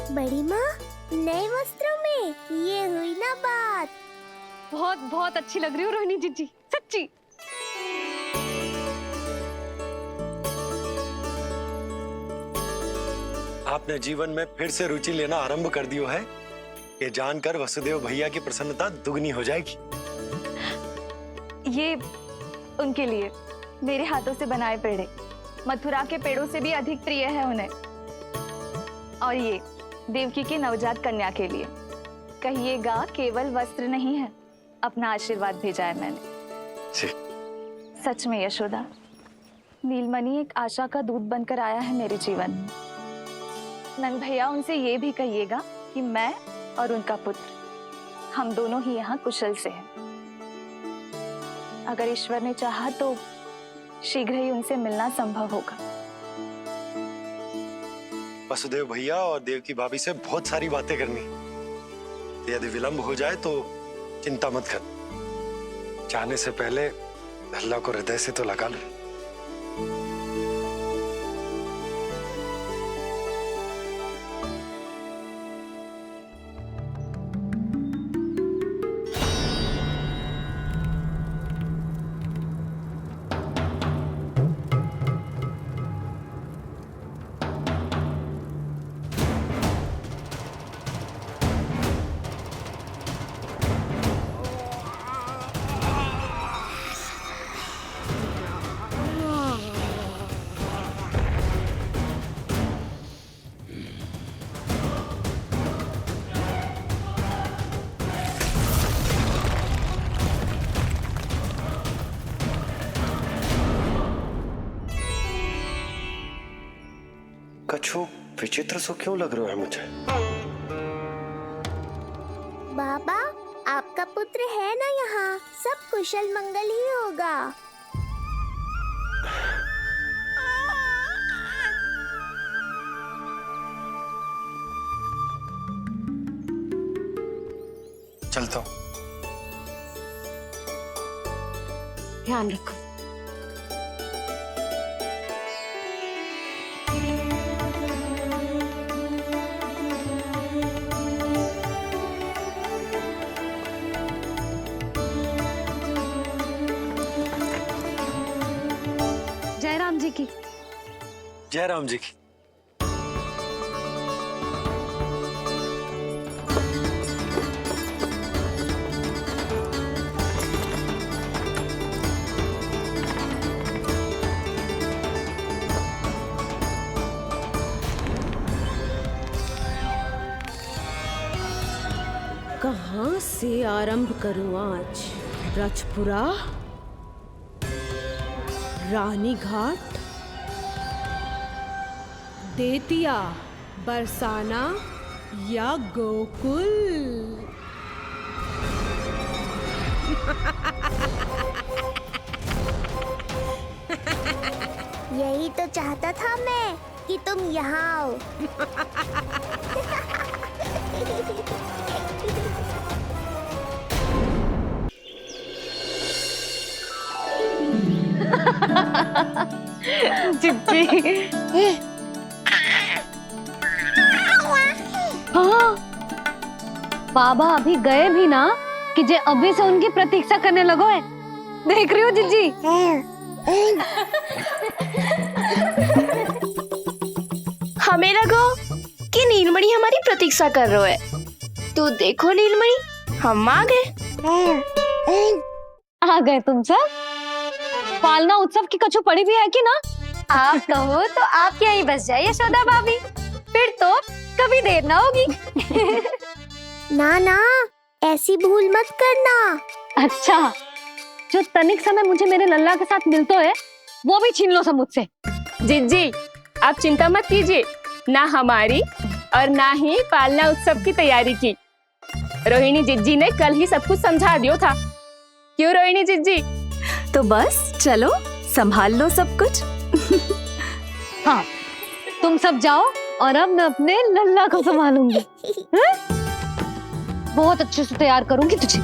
S1: बड़ी माँ, नए वस्त्रों में ये हुई ना बात।
S8: बहुत बहुत अच्छी लग रही हो रोहिणी जीजी, सच्ची।
S4: आपने जीवन में फिर से रुचि लेना आरंभ कर दियो है, ये जानकर वसुदेव भैया की प्रसन्नता दुगनी हो जाएगी।
S11: ये उनके लिए मेरे हाथों से बनाए पेड़े मथुरा के पेड़ों से भी अधिक प्रिय है उन्हें। और ये देवकी की नवजात कन्या के लिए कहिएगा केवल वस्त्र नहीं है, अपना आशीर्वाद भेजा है मैंने। सच में यशोदा, नीलमणि एक आशा का दूत बनकर आया है मेरे जीवन में। नंद भैया, उनसे ये भी कहिएगा कि मैं और उनका पुत्र हम दोनों ही यहाँ कुशल से हैं। अगर ईश्वर ने चाहा तो शीघ्र ही उनसे मिलना संभव होगा।
S4: वसुदेव भैया और देवकी भाभी से बहुत सारी बातें करनी, यदि विलंब हो जाए तो चिंता मत कर। जाने से पहले अल्लाह को हृदय से तो लगा लो।
S5: कछु विचित्र सो क्यों लग रहा है मुझे?
S1: बाबा, आपका पुत्र है ना यहाँ, सब कुशल मंगल ही होगा।
S4: चलता हूँ।
S8: ध्यान रखो। जय राम जी की।
S4: जय राम जी की।
S13: कहाँ से आरंभ करूं आज? रजपुरा, रानी घाट, देतिया, बरसाना या गोकुल?
S1: यही तो चाहता था मैं कि तुम यहाँ आओ।
S8: चिट्टी। हाँ, बाबा अभी गए भी ना कि जे अभी से उनकी प्रतीक्षा करने लगो है। देख रही हो जिज्जी?
S15: हमें लगो कि नीलमणि हमारी प्रतीक्षा कर रहे है। तो देखो नीलमणि, हम आ गए।
S8: आ गए तुम सब? पालना उत्सव की कछु पड़ी भी है कि ना?
S7: आप कहो तो आप यहीं बस जाइए यशोदा भाभी, फिर तो कभी देर ना होगी।
S1: ना ना, ऐसी भूल मत करना।
S8: अच्छा, जो तनिक समय मुझे मेरे लल्ला के साथ मिलता है वो भी छीन लो सब मुझसे।
S15: जिज्जी, आप चिंता मत कीजिए, ना हमारी और ना ही पालना उत्सव की तैयारी की। रोहिणी जिज्जी ने कल ही सब कुछ समझा दिया था। क्यों रोहिणी जिज्जी?
S16: तो बस चलो, संभाल लो सब कुछ।
S8: हाँ, तुम सब जाओ और अब मैं अपने लल्ला को संभालूंगी। बहुत अच्छे से तैयार करूंगी तुझे।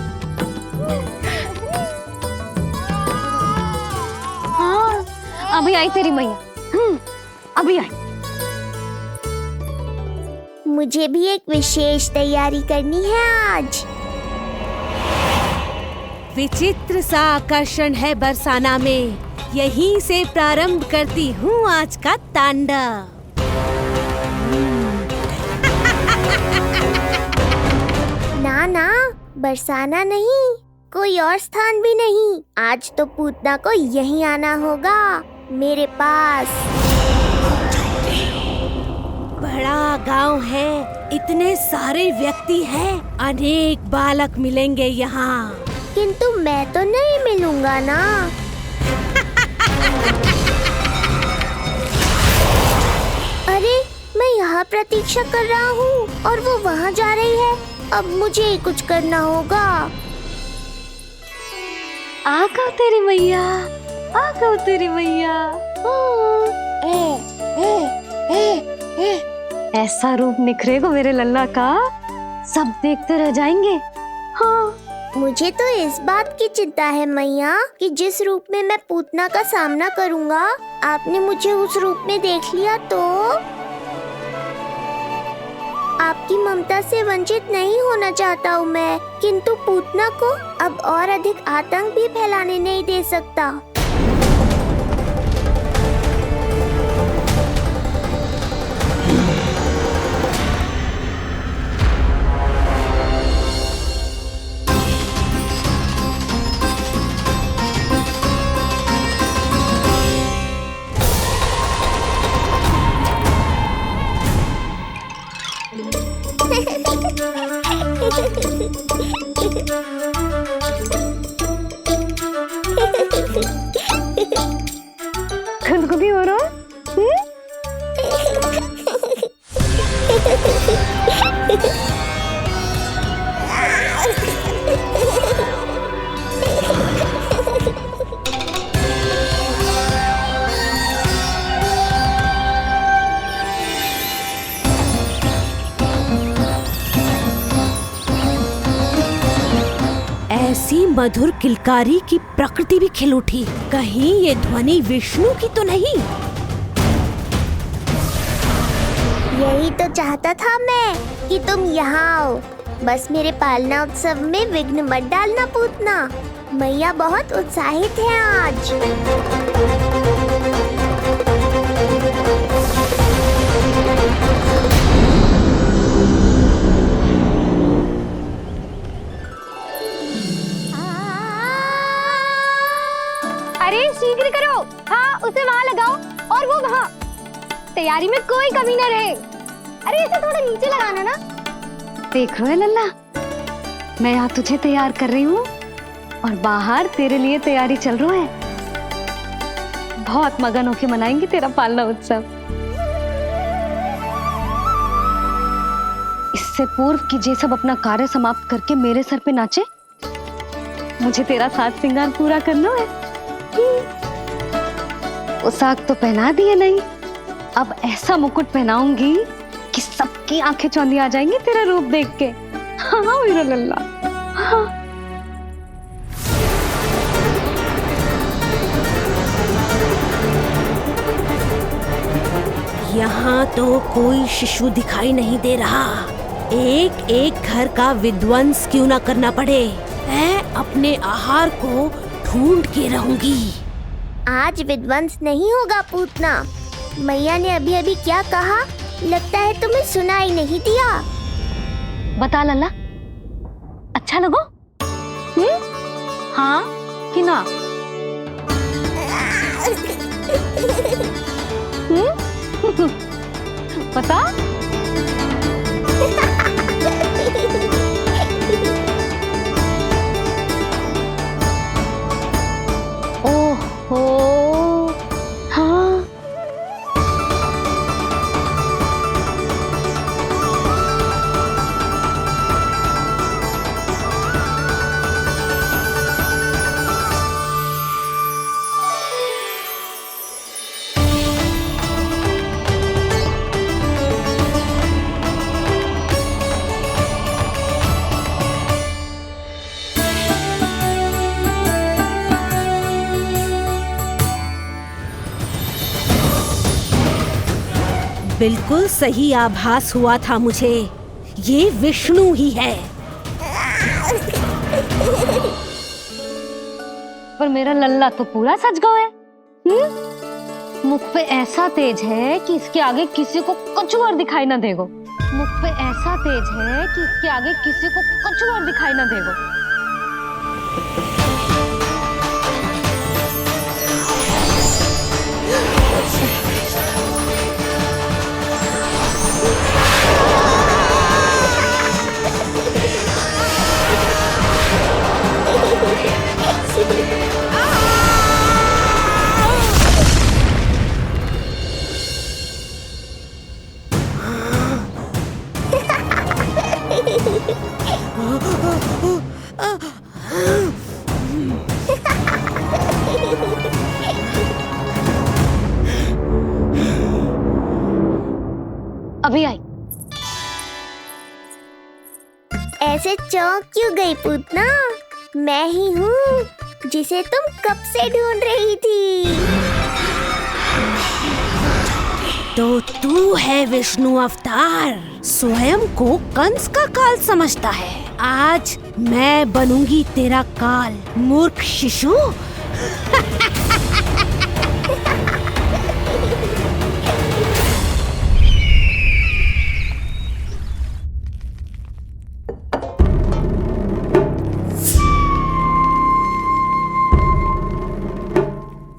S8: हाँ, अभी आई तेरी मैया। अभी आई।
S1: मुझे भी एक विशेष तैयारी करनी है आज।
S13: विचित्र सा आकर्षण है बरसाना में, यहीं से प्रारंभ करती हूँ आज का तांडव।
S1: ना ना, बरसाना नहीं, कोई और स्थान भी नहीं। आज तो पूतना को यहीं आना होगा, मेरे पास।
S13: बड़ा गांव है, इतने सारे व्यक्ति हैं, अनेक बालक मिलेंगे यहाँ।
S1: किंतु मैं तो नहीं मिलूंगा ना। अरे, मैं यहाँ प्रतीक्षा कर रहा हूँ और वो वहाँ जा रही है। अब मुझे ही कुछ करना होगा।
S8: आ गओ तेरी मैया, आ गओ तेरी मैया। ऐसा रूप निखरेगा मेरे लल्ला का, सब देखते रह जाएंगे।
S1: हाँ, मुझे तो इस बात की चिंता है मैया कि जिस रूप में मैं पूतना का सामना करूँगा, आपने मुझे उस रूप में देख लिया तो आपकी ममता से वंचित नहीं होना चाहता हूँ मैं, किंतु पूतना को अब और अधिक आतंक भी फैलाने नहीं दे सकता।
S8: खुदकुदी हो रहा?
S13: ऐसी मधुर किलकारी की प्रकृति भी खिल उठी। कहीं ये ध्वनि विष्णु की तो नहीं?
S1: यही तो चाहता था मैं कि तुम यहाँ आओ। बस मेरे पालना उत्सव में विघ्न मत डालना पूतना। मैया बहुत उत्साहित है आज।
S7: अरे शीघ्र करो, हाँ उसे वहाँ लगाओ और वो वहाँ। तैयारी में कोई कमी न रहे। अरे इसे थोड़ा नीचे लगाना ना।
S8: देख रहे हो लल्ला, मैं यहाँ तुझे तैयार कर रही हूँ और बाहर तेरे लिए तैयारी चल रहा है। बहुत मगन होके मनाएंगे तेरा पालना उत्सव। इससे पूर्व कि जे सब अपना कार्य समाप्त करके मेरे सर पे नाचे, मुझे तेरा साज श्रृंगार पूरा करना है। पोशाक तो पहना दिए नहीं, अब ऐसा मुकुट पहनाऊंगी कि सबकी आंखें चौंधी आ जाएंगी तेरा रूप देख के। हाँ मेरा लल्ला। हाँ।
S13: यहाँ तो कोई शिशु दिखाई नहीं दे रहा। एक एक घर का विध्वंस क्यों ना करना पड़े, मैं अपने आहार को ढूंढ के रहूंगी।
S1: आज विध्वंस नहीं होगा पूतना। मैया ने अभी अभी क्या कहा, लगता है तुम्हें सुनाई नहीं दिया।
S8: बता लल्ला, अच्छा लगो? हाँ कि ना? बता। ओहो, हाँ।
S13: बिल्कुल सही आभास हुआ था मुझे, ये विष्णु ही है।
S8: पर मेरा लल्ला तो पूरा सज गया है। मुख पे ऐसा तेज है कि इसके आगे किसी को कुछ और दिखाई ना देगो। मुख पे ऐसा तेज है कि इसके आगे किसी को कुछ और दिखाई ना देगो। अभी आई।
S1: ऐसे चौंक क्यों गई पूतना? मैं ही हूँ जिसे तुम कब से ढूंढ रही थी।
S13: तो तू है विष्णु अवतार, स्वयं को कंस का काल समझता है। आज मैं बनूंगी तेरा काल, मूर्ख शिशु।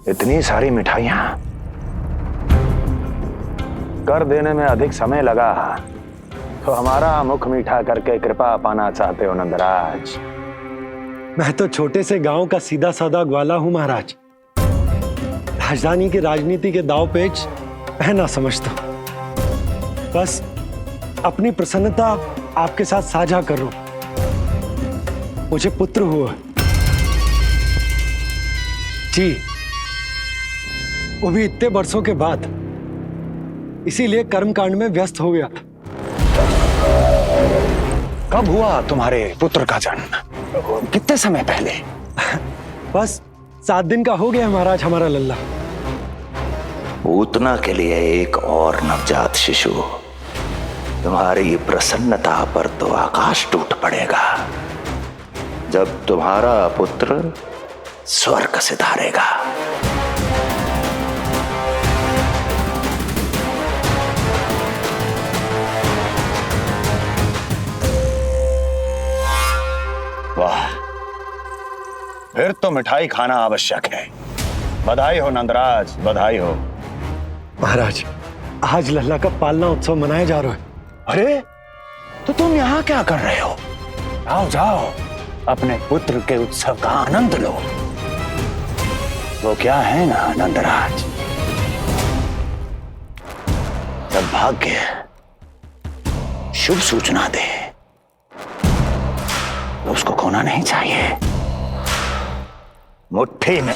S3: इतनी सारी मिठाइयां कर देने में अधिक समय लगा, तो हमारा मुख मीठा करके कृपा पाना चाहते हो नंदराज?
S4: मैं तो छोटे से गांव का सीधा साधा ग्वाला हूं महाराज। राजधानी की राजनीति के दाव पेच मैं ना समझता। बस अपनी प्रसन्नता आपके साथ साझा कर रहा हूं। मुझे पुत्र हुआ जी, वो भी इतने वर्षों के बाद, इसीलिए कर्मकांड में व्यस्त हो गया।
S3: कब हुआ तुम्हारे पुत्र का जन्म? कितने समय पहले?
S4: बस 7 दिन का हो गया महाराज हमारा लल्ला।
S3: पूतना के लिए एक और नवजात शिशु, तुम्हारी प्रसन्नता पर तो आकाश टूट पड़ेगा जब तुम्हारा पुत्र स्वर्ग से धारेगा। वाह, फिर तो मिठाई खाना आवश्यक है। बधाई हो नंदराज, बधाई हो।
S4: महाराज, आज लल्ला का पालना उत्सव मनाया जा रहा है।
S3: अरे, तो तुम यहाँ क्या कर रहे हो? आओ जाओ, अपने पुत्र के उत्सव का आनंद लो। वो क्या है ना नंदराज, जब भाग्य शुभ सूचना दे तो उसको खोना नहीं चाहिए। मुट्ठी में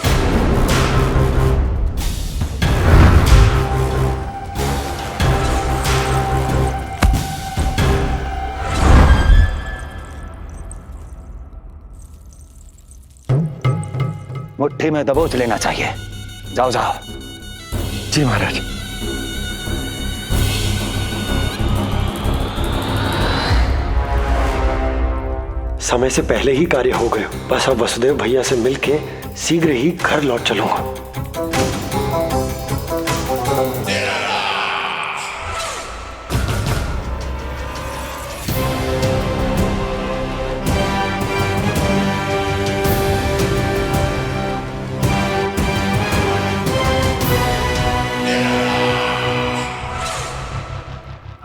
S3: मुट्ठी में दबोच लेना चाहिए। जाओ जाओ।
S4: जी महाराज। समय से पहले ही कार्य हो गए। बस अब वसुदेव भैया से मिलके शीघ्र ही घर लौट चलूंगा।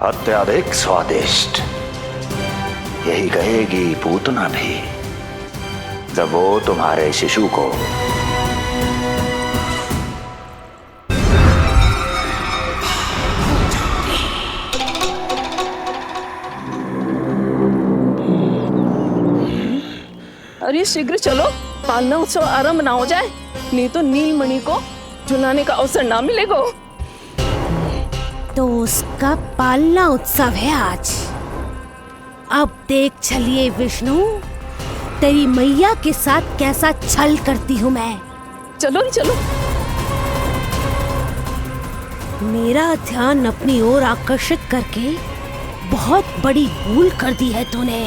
S3: अत्यधिक स्वादिष्ट, यही कहेगी पूतना भी जब वो तुम्हारे शिशु को
S17: अरे शीघ्र चलो, पालना उत्सव आरंभ ना हो जाए, नहीं तो नीलमणि को झुलाने का अवसर ना मिलेगा।
S13: तो उसका पालना उत्सव है आज। अब देख चलिए विष्णु, तेरी मैया के साथ कैसा छल करती हूँ मैं।
S17: चलो चलो।
S13: मेरा ध्यान अपनी ओर आकर्षित करके बहुत बड़ी भूल कर दी है तूने।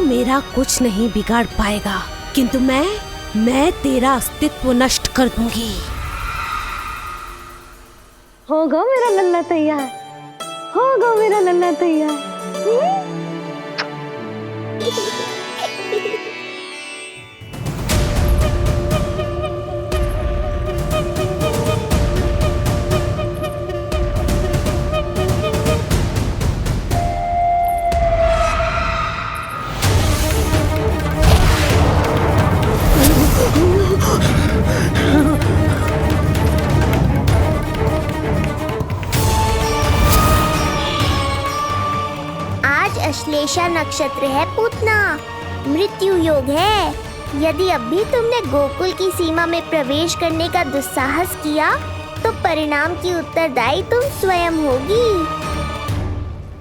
S13: मेरा कुछ नहीं बिगाड़ पाएगा, किंतु मैं तेरा अस्तित्व नष्ट कर दूंगी।
S8: होगा मेरा लल्ला तैयार, होगा मेरा लल्ला तैयार।
S1: अश्लेषा नक्षत्र है पूतना, मृत्यु योग है। यदि अब भी तुमने गोकुल की सीमा में प्रवेश करने का दुस्साहस किया तो परिणाम की उत्तरदायी तुम स्वयं होगी।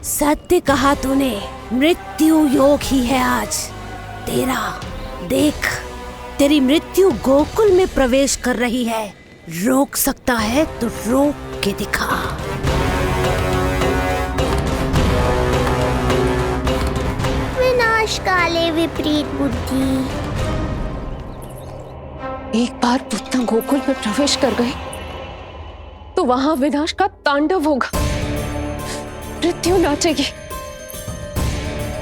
S13: सत्य कहा तूने, मृत्यु योग ही है आज तेरा। देख, तेरी मृत्यु गोकुल में प्रवेश कर रही है। रोक सकता है तो रोक के दिखा।
S1: काले विपरीत बुद्धि।
S14: एक बार पूतना गोकुल में प्रवेश कर गए तो वहां विनाश का तांडव होगा, मृत्यु नाचेगी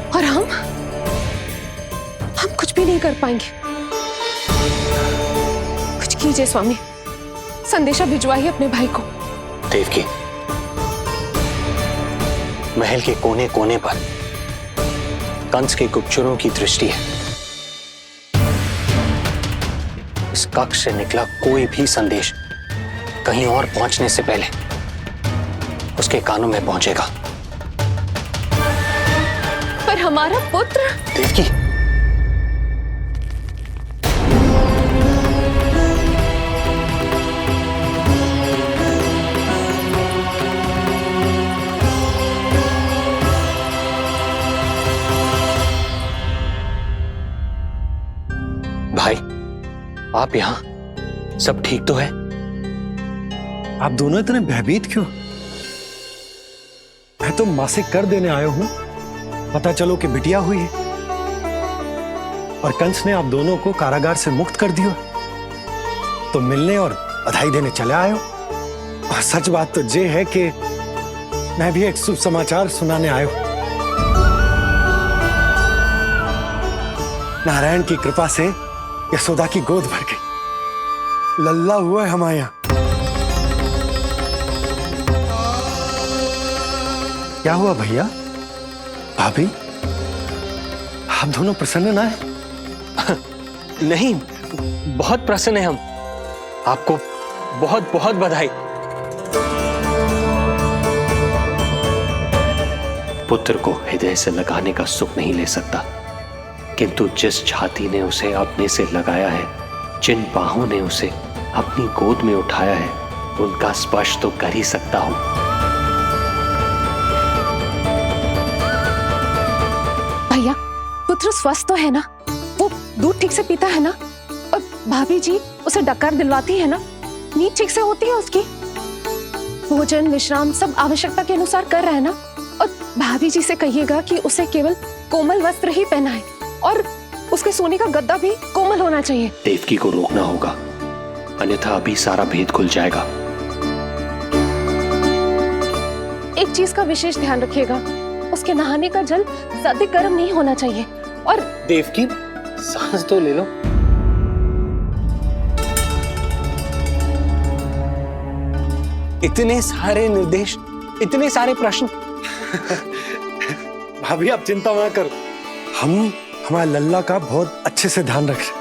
S14: और हम कुछ भी नहीं कर पाएंगे। कुछ कीजिए स्वामी, संदेशा भिजवाइए अपने भाई को।
S5: देवकी, महल के कोने कोने पर कंस के गुप्तचरों की दृष्टि है। इस कक्ष से निकला कोई भी संदेश कहीं और पहुंचने से पहले उसके कानों में पहुंचेगा।
S14: पर हमारा पुत्र।
S5: देवकी, भाई, आप यहाँ सब ठीक तो है?
S4: आप दोनों इतने भयभीत क्यों? मैं तो मासिक कर देने आया हूं, पता चलो कि बिटिया हुई है और कंस ने आप दोनों को कारागार से मुक्त कर दिया, तो मिलने और बधाई देने चले आए हो। और सच बात तो ये है कि मैं भी एक शुभ समाचार सुनाने आया हूं। नारायण की कृपा से यशोदा की गोद भर गई, लल्ला हुआ है हमारे यहाँ। क्या हुआ भैया, भाभी, आप दोनों प्रसन्न ना है?
S5: नहीं, बहुत प्रसन्न है हम। आपको बहुत बहुत बधाई।
S6: पुत्र को हृदय से लगाने का सुख नहीं ले सकता, किंतु जिस छाती ने उसे अपने से लगाया है, जिन बाहों ने उसे अपनी गोद में उठाया है, उनका स्पर्श तो कर ही सकता हूं।
S14: भैया, पुत्र स्वस्थ तो है ना? वो दूध ठीक से पीता है ना? और भाभी जी उसे डकार दिलवाती है ना? नींद ठीक से होती है उसकी? भोजन विश्राम सब आवश्यकता के अनुसार कर रहा है ना? और भाभी जी से कहिएगा कि उसे केवल कोमल वस्त्र ही पहनाए और उसके सोने का गद्दा भी कोमल होना चाहिए।
S6: देवकी को रोकना होगा, अन्यथा अभी सारा भेद खुल जाएगा।
S14: एक चीज का विशेष ध्यान रखिएगा, उसके नहाने का जल ज्यादा गर्म नहीं होना चाहिए। और
S5: देवकी, सांस तो ले लो। इतने सारे निर्देश, इतने सारे प्रश्न।
S4: भाभी आप चिंता मत करो, हम हमारे लल्ला का बहुत अच्छे से ध्यान रख रहे।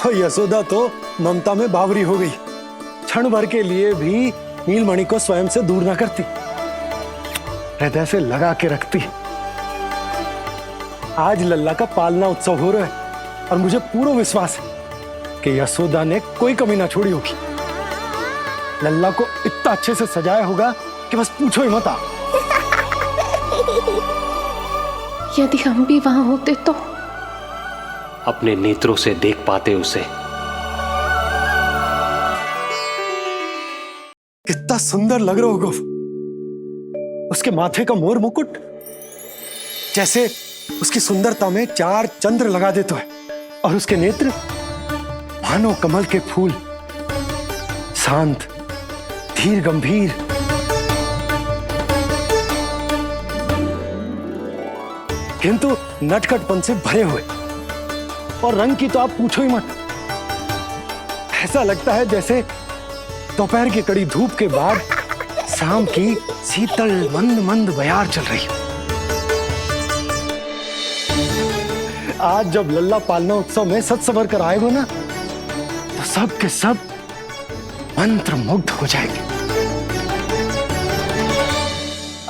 S4: और यशोदा तो ममता में बावरी हो गई, क्षण भर के लिए भी नीलमणि को स्वयं से दूर ना करती, हृदय से लगा के रखती। आज लल्ला का पालना उत्सव हो रहा है और मुझे पूरा विश्वास है कि यशोदा ने कोई कमी ना छोड़ी होगी। लल्ला को इतना अच्छे से सजाया होगा कि बस पूछो ही मत आप।
S14: यदि हम भी वहां होते तो?
S6: अपने नेत्रों से देख पाते उसे।
S4: कितना सुंदर लग रहा होगा उसके माथे का मोर मुकुट, जैसे उसकी सुंदरता में 4 चंद्र लगा देते हैं। और उसके नेत्र मानो कमल के फूल, शांत, धीर गंभीर। किंतु नटखटपन से भरे हुए, और रंग की तो आप पूछो ही मत। ऐसा लगता है जैसे दोपहर की कड़ी धूप के बाद शाम की शीतल मंद मंद बयार चल रही है। आज जब लल्ला पालना उत्सव में सज संवर कर आएगा ना, तो सब के सब मंत्र मुग्ध हो जाएंगे।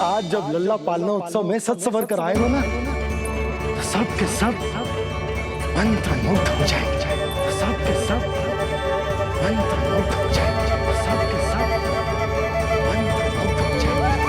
S4: आज जब लल्ला पालना उत्सव में सज संवर कर आएगा ना, तो सब के सब मंत्र मुग्ध हो जाएंगे। तो सब के सब मंत्र मुग्ध हो जाएंगे। तो सब के सब मंत्र मुग्ध हो जाएंगे।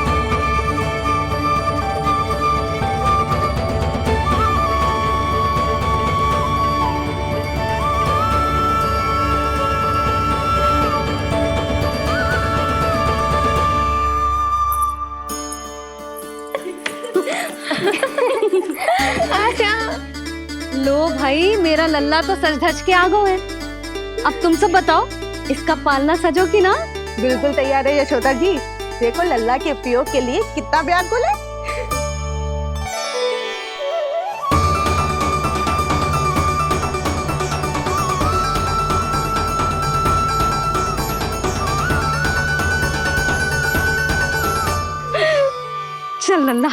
S8: लो भाई, मेरा लल्ला तो सज धज के आ गो है। अब तुम सब बताओ, इसका पालना सजो कि ना?
S18: बिल्कुल तैयार है यशोदा जी। देखो लल्ला के उपयोग के लिए कितना व्याकुल है।
S8: चल लल्ला,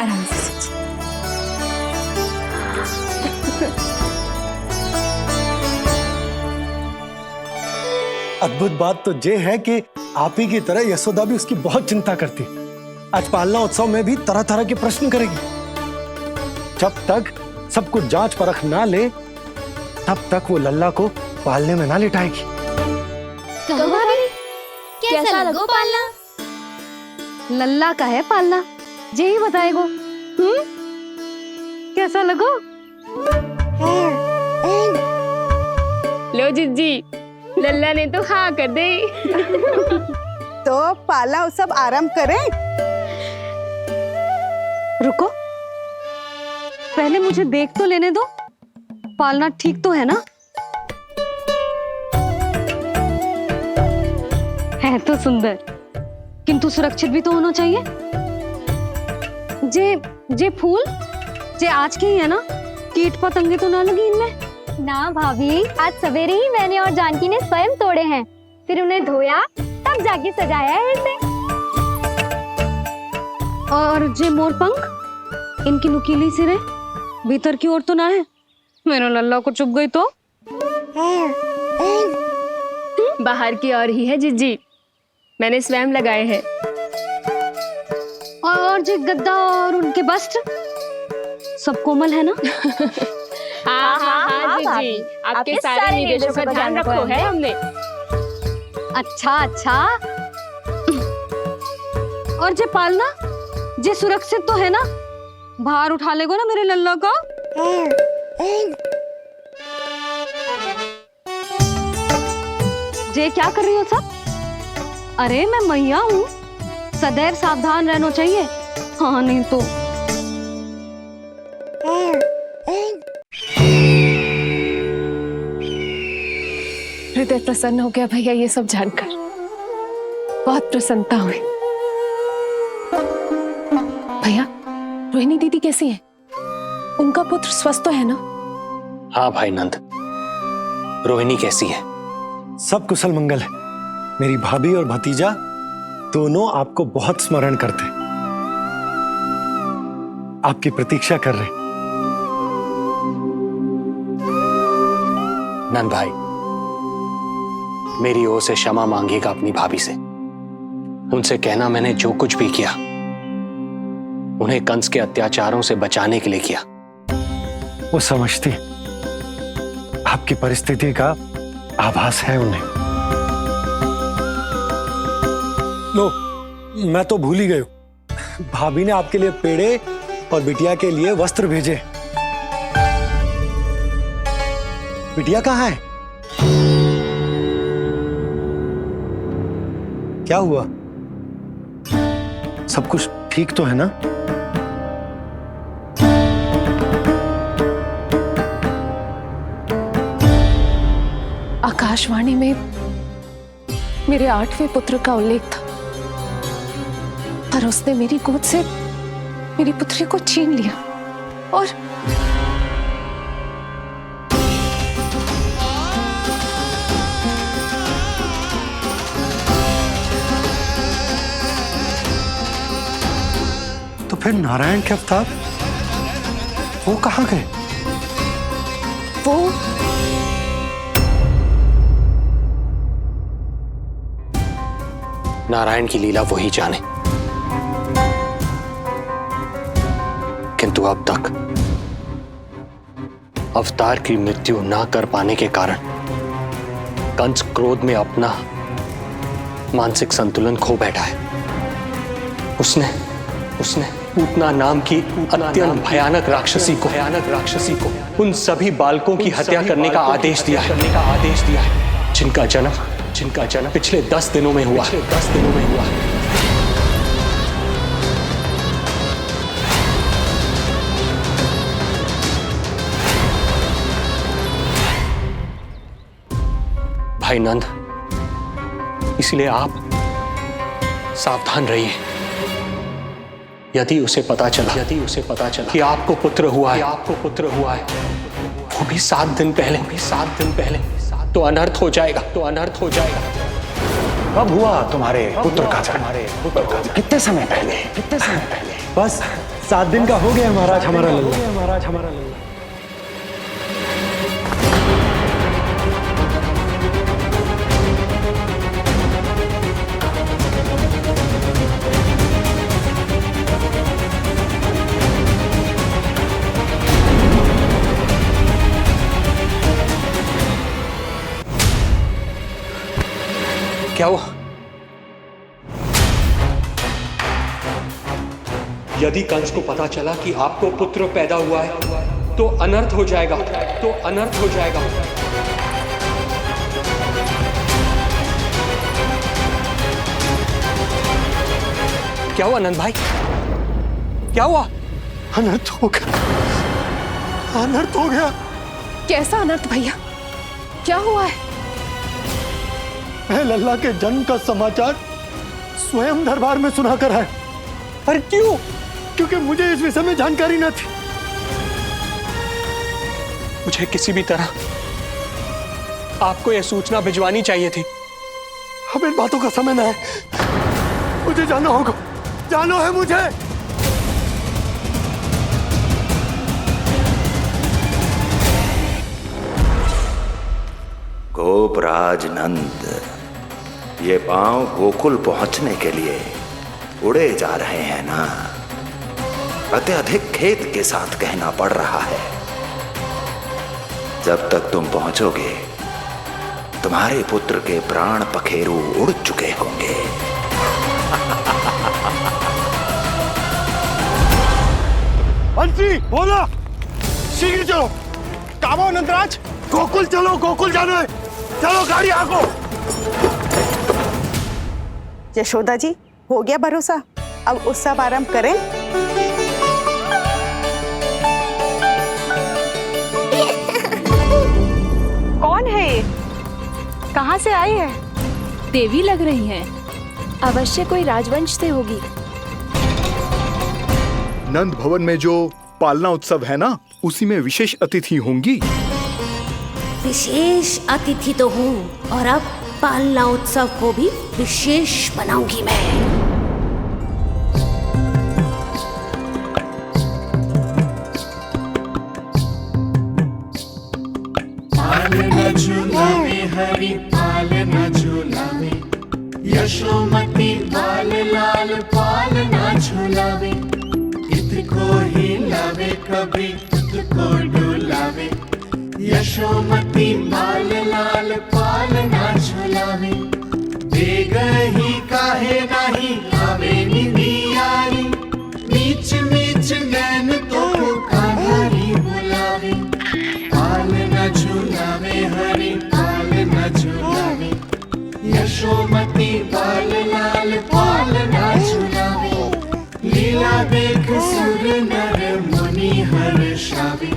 S8: आराम से।
S4: अद्भुत बात तो ये है कि आप ही की तरह यशोदा भी उसकी बहुत चिंता करती है। आज पालना उत्सव में भी तरह तरह के प्रश्न करेगी। जब तक सब कुछ जांच परख ना ले, तब तक वो लल्ला को पालने में ना लिटाएगी।
S7: कैसा लगो पालना?
S8: लल्ला का है पालना, यही बताएगो। कैसा लगो?
S15: लो जिज्जी, लल्ला ने तो हाँ कर दे।
S18: तो पालना उत्सव आरंभ करें?
S8: रुको, पहले मुझे देख तो लेने दो, पालना ठीक तो है ना? है तो सुंदर, किंतु सुरक्षित भी तो होना चाहिए। जे फूल जे आज के ही है ना, कीट पतंगे तो ना लगी इनमें?
S7: ना भाभी, आज सवेरे ही मैंने और जानकी ने स्वयं तोड़े हैं, फिर उन्हें धोया तब जाके सजाया है इसे।
S8: और जे मोर पंख, इनकी नुकीली सिरे भीतर की ओर तो ना है? मेरा लल्ला को चुभ गई तो?
S15: बाहर की ओर ही है जिज्जी, मैंने स्वयं लगाए हैं।
S8: और जे गद्दा और उनके वस्त्र सब कोमल है ना?
S15: हाँ हाँ हाँ जिज्जी, आपके सारे निर्देशों का ध्यान रखो है हमने।
S8: अच्छा अच्छा। और जे पालना जे सुरक्षित तो है ना? बाहर उठा लेगो ना मेरे लल्ला को? जे क्या कर रही हो सब? अरे मैं मैया हूँ, सदैव सावधान रहना चाहिए। हाँ नहीं तो।
S14: हृदय प्रसन्न हो गया भैया ये सब जानकर, बहुत प्रसन्नता हुई। भैया रोहिणी दीदी कैसी है? उनका पुत्र स्वस्थ तो है ना?
S6: हाँ भाई नंद, रोहिणी कैसी है?
S4: सब कुशल मंगल है। मेरी भाभी और भतीजा दोनों आपको बहुत स्मरण करते, आपकी प्रतीक्षा कर रहे।
S6: नंद भाई, मेरी ओर से क्षमा मांगिएगा अपनी भाभी से। उनसे कहना मैंने जो कुछ भी किया, उन्हें कंस के अत्याचारों से बचाने के लिए किया।
S4: वो समझती, आपकी परिस्थिति का आभास है उन्हें। लो, मैं तो भूल ही गई। भाभी ने आपके लिए पेड़े और बिटिया के लिए वस्त्र भेजे। बिटिया कहाँ है? क्या हुआ? सब कुछ ठीक तो है ना?
S14: आकाशवाणी में मेरे 8वें पुत्र का उल्लेख था, पर उसने मेरी गोद से मेरी पुत्री को छीन लिया और
S4: तो फिर नारायण के अवतार वो कहाँ गए?
S14: वो
S6: नारायण की लीला वही जाने, किंतु अब तक अवतार की मृत्यु ना कर पाने के कारण कंस क्रोध में अपना मानसिक संतुलन खो बैठा है। उसने पूतना नाम की अत्यंत भयानक राक्षसी को उन सभी बालकों की हत्या करने का आदेश दिया है, जिनका जन्म पिछले 10 दिनों में हुआ। भाई नंद, इसलिए आप सावधान रहिए। यदि उसे पता चला कि आपको पुत्र हुआ है, वो भी 7 दिन पहले, तो अनर्थ हो जाएगा।
S4: कब हुआ तुम्हारे पुत्र का जन्म? कितने समय पहले? बस 7 दिन का हो गया महाराज हमारा लल्ला।
S6: क्या हुआ? यदि कंस को पता चला कि आपको पुत्र पैदा हुआ है, तो अनर्थ हो जाएगा। क्या हुआ नंद भाई? क्या हुआ?
S4: अनर्थ हो गया।
S14: कैसा अनर्थ भैया? क्या हुआ है?
S4: मैं लल्ला के जन्म का समाचार स्वयं दरबार में सुनाकर आया। अरे क्यों? क्योंकि मुझे इस विषय में जानकारी न थी।
S5: मुझे किसी भी तरह आपको यह सूचना भिजवानी चाहिए थी।
S4: अब इन बातों का समय न है, मुझे जाना होगा, जाना है मुझे।
S3: गोपराज नंद, ये पांव गोकुल पहुंचने के लिए उड़े जा रहे हैं ना। अत्यधिक खेद के साथ कहना पड़ रहा है, जब तक तुम पहुंचोगे तुम्हारे पुत्र के प्राण पखेरु उड़ चुके होंगे।
S4: बंसी बोला, शीघ्र चलो। काबो नंदराज, गोकुल चलो, गोकुल जाना है। चलो गाड़ी आगो।
S18: यशोदा जी, हो गया भरोसा, अब उत्सव आरंभ करें। कौन है ये? कहाँ से आई है?
S11: देवी लग रही हैं। अवश्य कोई राजवंश से होगी।
S19: नंद भवन में जो पालना उत्सव है ना, उसी में विशेष अतिथि होंगी।
S13: विशेष अतिथि तो हूँ, और अब पालना उत्सव को भी विशेष बनाऊंगी मैं।
S10: पालना झूलावे हरि पालना झूलावे, यशोमती बाल लाल पालना झूलावे। इत को हिलावे कभी तुत को डुलावे, यशोमती बाल लाल पालना झूलावे। बेग ही काहे नहीं आवे निदियारी, नीच नीच नैन तो काहारी बुलावे। पालना झूलावे हरि पालना झूलावे, यशोमती बाल लाल पालना झूलावे। लीला देख सुर नर मुनि हर्षावे,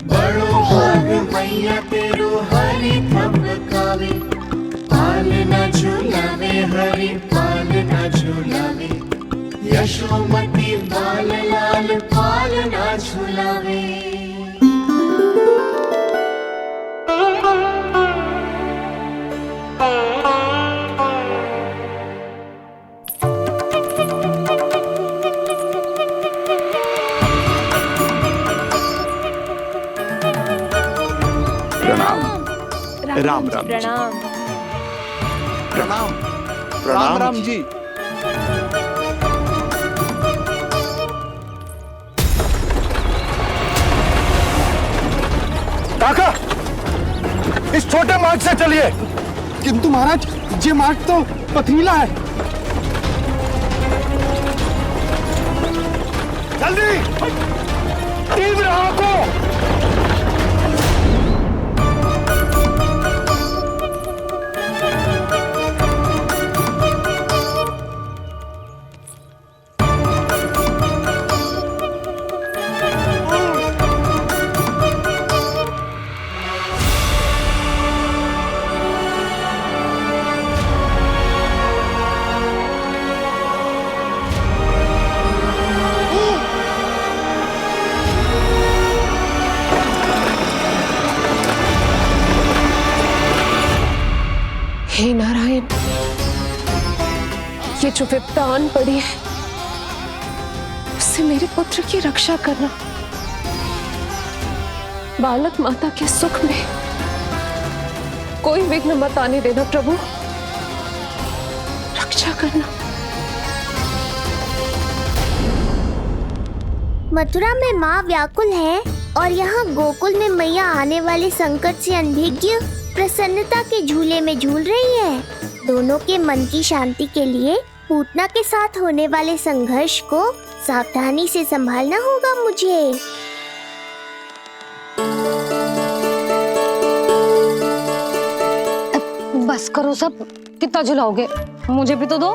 S10: बड़ो भाग मैया तेरो हरि थपकावे। पालना झूलावे हरि पालना झूलावे, यशोमती बाल लाल पालना झूलावे।
S19: राम राम
S15: प्रणाम।
S19: प्रणाम।
S5: राम राम जी।
S4: काका, इस छोटे मार्ग से चलिए। किंतु महाराज, ये मार्ग तो पथरीला है। जल्दी तीव्र आंखों।
S14: हे नारायण, ये जो विपदा आन पड़ी है, उससे मेरे पुत्र की रक्षा करना। बालक माता के सुख में कोई विघ्न मत आने देना प्रभु, रक्षा करना।
S1: मथुरा में माँ व्याकुल है और यहाँ गोकुल में मैया आने वाले संकट से अनभिज्ञ प्रसन्नता के झूले में झूल रही है। दोनों के मन की शांति के लिए पूतना के साथ होने वाले संघर्ष को सावधानी से संभालना होगा मुझे।
S8: बस करो सब, कितना झुलाओगे? मुझे भी तो दो।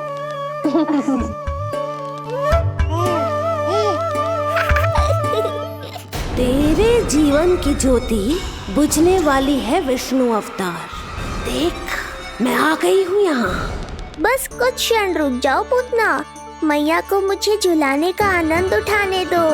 S13: तेरे जीवन की ज्योति बुझने वाली है विष्णु अवतार। देख मैं आ गई हूँ यहाँ।
S1: बस कुछ क्षण रुक जाओ पूतना, मैया को मुझे झुलाने का आनंद उठाने दो।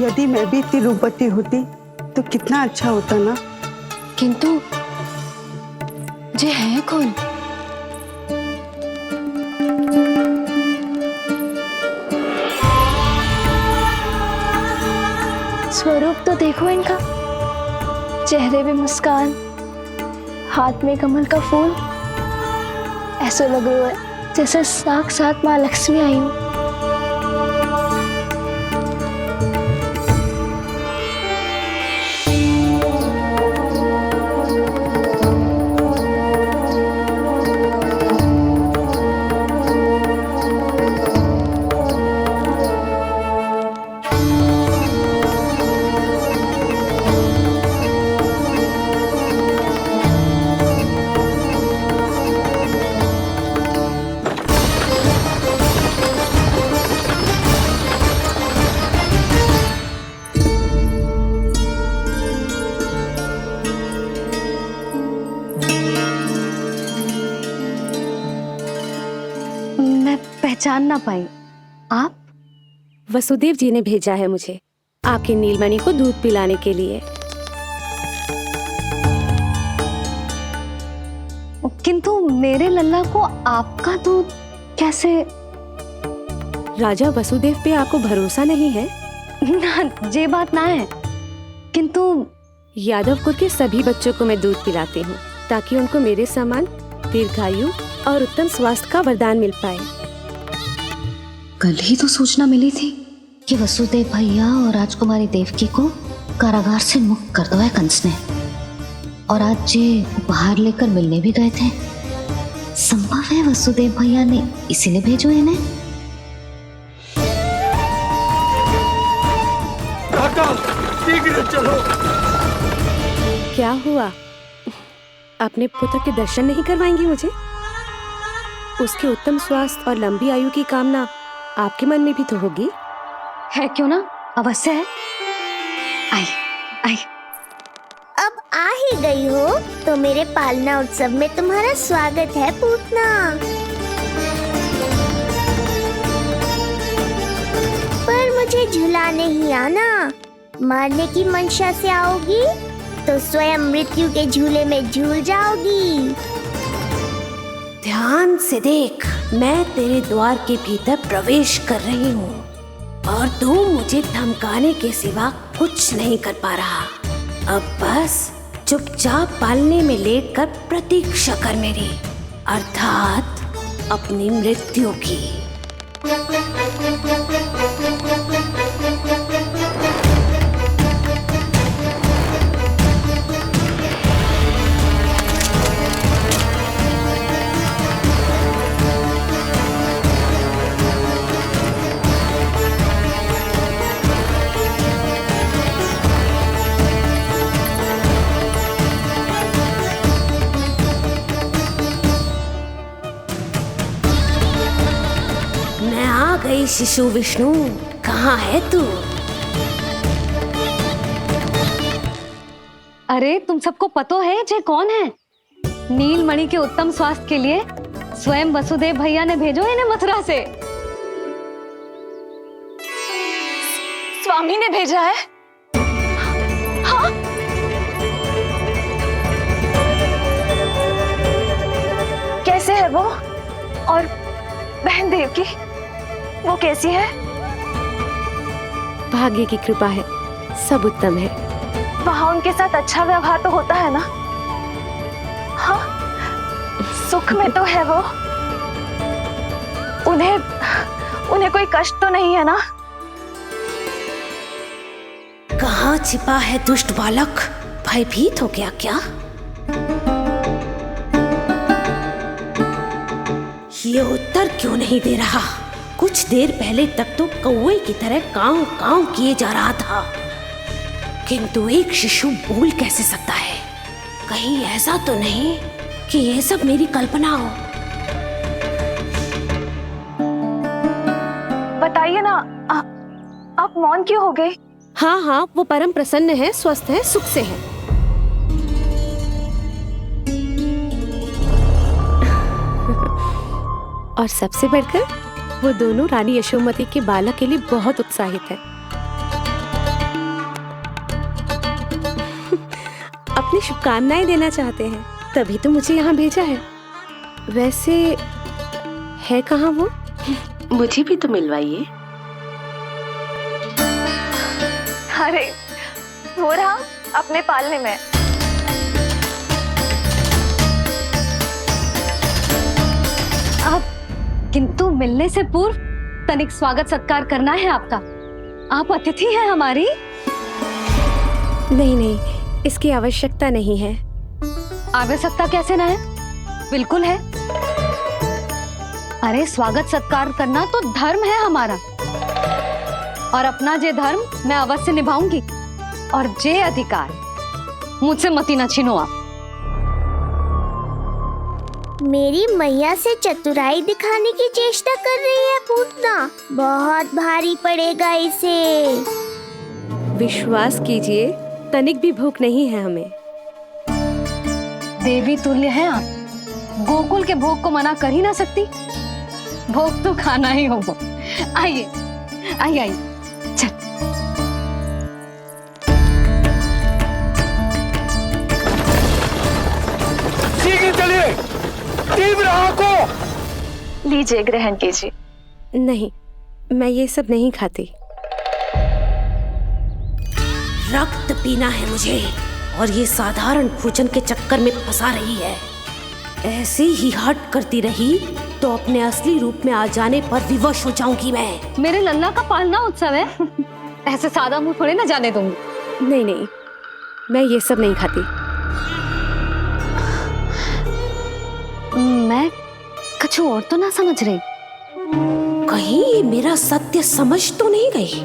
S18: यदि मैं भी इतनी रूपवती होती तो कितना अच्छा होता ना।
S8: किंतु जे है कौन?
S11: स्वरूप तो देखो इनका, चेहरे पे मुस्कान, हाथ में कमल का फूल, ऐसा लग रहा है जैसे साक्षात माँ लक्ष्मी आई हूँ।
S8: पहचान ना पाई। आप?
S13: वसुदेव जी ने भेजा है मुझे आपकी नीलमणि को दूध पिलाने के लिए।
S8: किंतु मेरे लल्ला को आपका दूध कैसे?
S13: राजा वसुदेव पे आपको भरोसा नहीं है?
S8: ना, ये बात ना है। किंतु
S13: यादव कुल के सभी बच्चों को मैं दूध पिलाती हूँ ताकि उनको मेरे समान दीर्घायु और उत्तम स्वास्थ्य का वरदान मिल पाए।
S8: कल ही तो सूचना मिली थी कि वसुदेव भैया और राजकुमारी देवकी को कारागार से मुक्त कर दो है कंस ने, और आज ये उपहार लेकर मिलने भी गए थे। संभव है वसुदेव भैया ने इसीलिए भेजो इन्हें।
S4: शीघ्र चलो।
S13: क्या हुआ? अपने पुत्र के दर्शन नहीं करवाएंगी मुझे? उसके उत्तम स्वास्थ्य और लंबी आयु की कामना आपके मन में भी तो होगी।
S8: है क्यों ना, अवश्य है। आई आई।
S1: अब आ ही गई हो तो मेरे पालना उत्सव में तुम्हारा स्वागत है पूतना। पर मुझे झुलाने ही आना, मारने की मंशा से आओगी तो स्वयं मृत्यु के झूले में झूल जाओगी।
S13: ध्यान से देख, मैं तेरे द्वार के भीतर प्रवेश कर रही हूँ और तू मुझे धमकाने के सिवा कुछ नहीं कर पा रहा। अब बस चुपचाप पालने में लेटकर प्रतीक्षा कर मेरी, अर्थात अपनी मृत्यु की। गई शिशु विष्णु, कहाँ है तू?
S8: अरे तुम सबको पतो है जे कौन है? नीलमणि के उत्तम स्वास्थ्य के लिए स्वयं वसुदेव भैया ने भेजो इन्हें मथुरा से।
S11: स्वामी ने भेजा है? हाँ? वो? और बहन देवकी, वो कैसी है?
S13: भाग्य की कृपा है, सब उत्तम है।
S11: वहां उनके साथ अच्छा व्यवहार तो होता है ना? हाँ, सुख में तो है वो। उन्हें कोई कष्ट तो नहीं है ना?
S13: कहाँ छिपा है दुष्ट बालक? भयभीत हो गया क्या? ये उत्तर क्यों नहीं दे रहा? कुछ देर पहले तक तो कौवे की तरह कांव कांव किए जा रहा था, किंतु एक शिशु बोल कैसे सकता है? कहीं ऐसा तो नहीं कि ये सब मेरी कल्पना हो?
S11: बताइए ना, आप मौन क्यों हो गए?
S13: हाँ हाँ, वो परम प्रसन्न है, स्वस्थ है, सुख से है। और सबसे बढ़कर वो दोनों रानी यशोमती के बालक के लिए बहुत उत्साहित है। अपनी शुभकामनाएं देना चाहते हैं, तभी तो मुझे यहाँ भेजा है। वैसे है कहाँ वो?
S16: मुझे भी तो मिलवाइए।
S11: अरे वो रहा अपने पालने में।
S8: आप किंतु मिलने से पूर्व तनिक स्वागत सत्कार करना है आपका। आप अतिथि हैं हमारी।
S13: नहीं नहीं, इसकी आवश्यकता नहीं है।
S8: आवश्यकता कैसे ना है? बिल्कुल है। अरे स्वागत सत्कार करना तो धर्म है हमारा, और अपना जे धर्म मैं अवश्य निभाऊंगी, और जे अधिकार मुझसे मती न छीनो आप।
S1: मेरी मैया से चतुराई दिखाने की चेष्टा कर रही है पूतना। बहुत भारी पड़ेगा इसे।
S13: विश्वास कीजिए, तनिक भी भूख नहीं है हमें।
S8: देवी तुल्य हैं आप, गोकुल के भोग को मना कर ही ना सकती। भोग तो खाना ही होगा। आइए आइए आइए, चल।
S10: शीघ्र चलिए, तीव्र आंखों।
S11: लीजिए, ग्रहण कीजिए।
S13: नहीं, मैं ये सब नहीं खाती। रक्त पीना है मुझे, और ये साधारण भोजन के चक्कर में फंसा रही है। ऐसे ही हट करती रही तो अपने असली रूप में आ जाने पर विवश हो जाऊंगी मैं।
S8: मेरे लल्ला का पालना उत्सव है, ऐसे सादा मुंह थोड़े ना जाने दूंगी।
S13: नहीं नहीं, मैं ये सब नहीं खाती।
S8: मैं कुछ और तो ना समझ रही।
S13: कहीं ये मेरा सत्य समझ तो नहीं गई?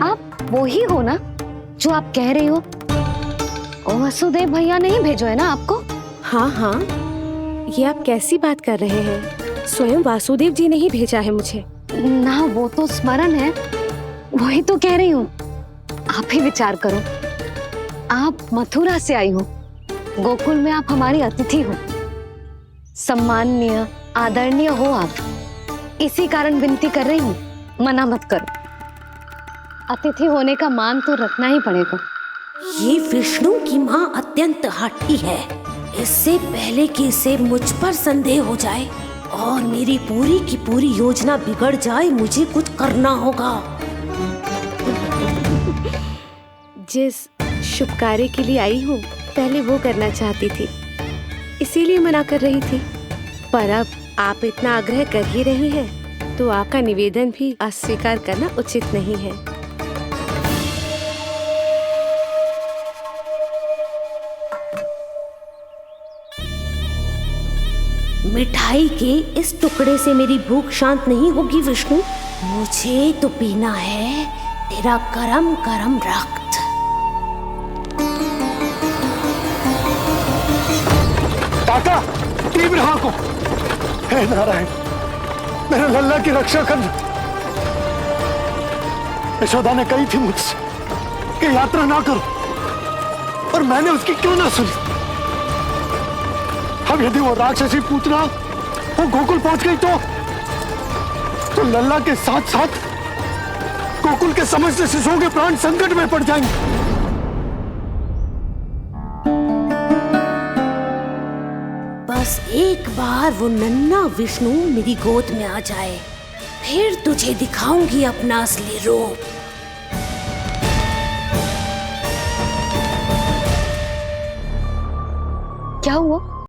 S8: आप वो ही हो ना जो आप कह रही हो? ओ वसुदेव भैया नहीं भेजो है ना आपको?
S13: हाँ हाँ, ये आप कैसी बात कर रहे हैं? स्वयं वासुदेव जी ने ही भेजा है मुझे।
S8: ना वो तो स्मरण है, वही तो कह रही हूँ। आप ही विचार करो, आप मथुरा से आई हो, गोकुल में आप हमारी अतिथि हो, सम्माननीय आदरणीय हो आप। इसी कारण विनती कर रही हूँ, मना मत करो। अतिथि होने का मान तो रखना ही पड़ेगा।
S13: ये विष्णु की माँ अत्यंत हठी है। इससे पहले कि इसे मुझ पर संदेह हो जाए और मेरी पूरी की पूरी योजना बिगड़ जाए, मुझे कुछ करना होगा। जिस शुभ कार्य के लिए आई हूँ, पहले वो करना चाहती थी, इसीलिए मना कर रही थी। पर अब आप इतना आग्रह कर ही रही हैं, तो आपका निवेदन भी अस्वीकार करना उचित नहीं है। मिठाई के इस टुकड़े से मेरी भूख शांत नहीं होगी विष्णु। मुझे तो पीना है तेरा गरम गरम रक्त।
S4: काका, तीव्र आंखों। हे नारायण, मेरे लल्ला की रक्षा करना। यशोदा ने कही थी मुझसे कि यात्रा ना करो, और मैंने उसकी क्यों ना सुनी। अब यदि वो राक्षसी पूतना वो गोकुल पहुंच गई तो लल्ला के साथ साथ गोकुल के समस्त शिशुओं के प्राण संकट में पड़ जाएंगे।
S13: बस एक बार वो नन्हा विष्णु मेरी गोद में आ जाए, फिर तुझे दिखाऊंगी अपना असली रूप।
S8: क्या हुआ?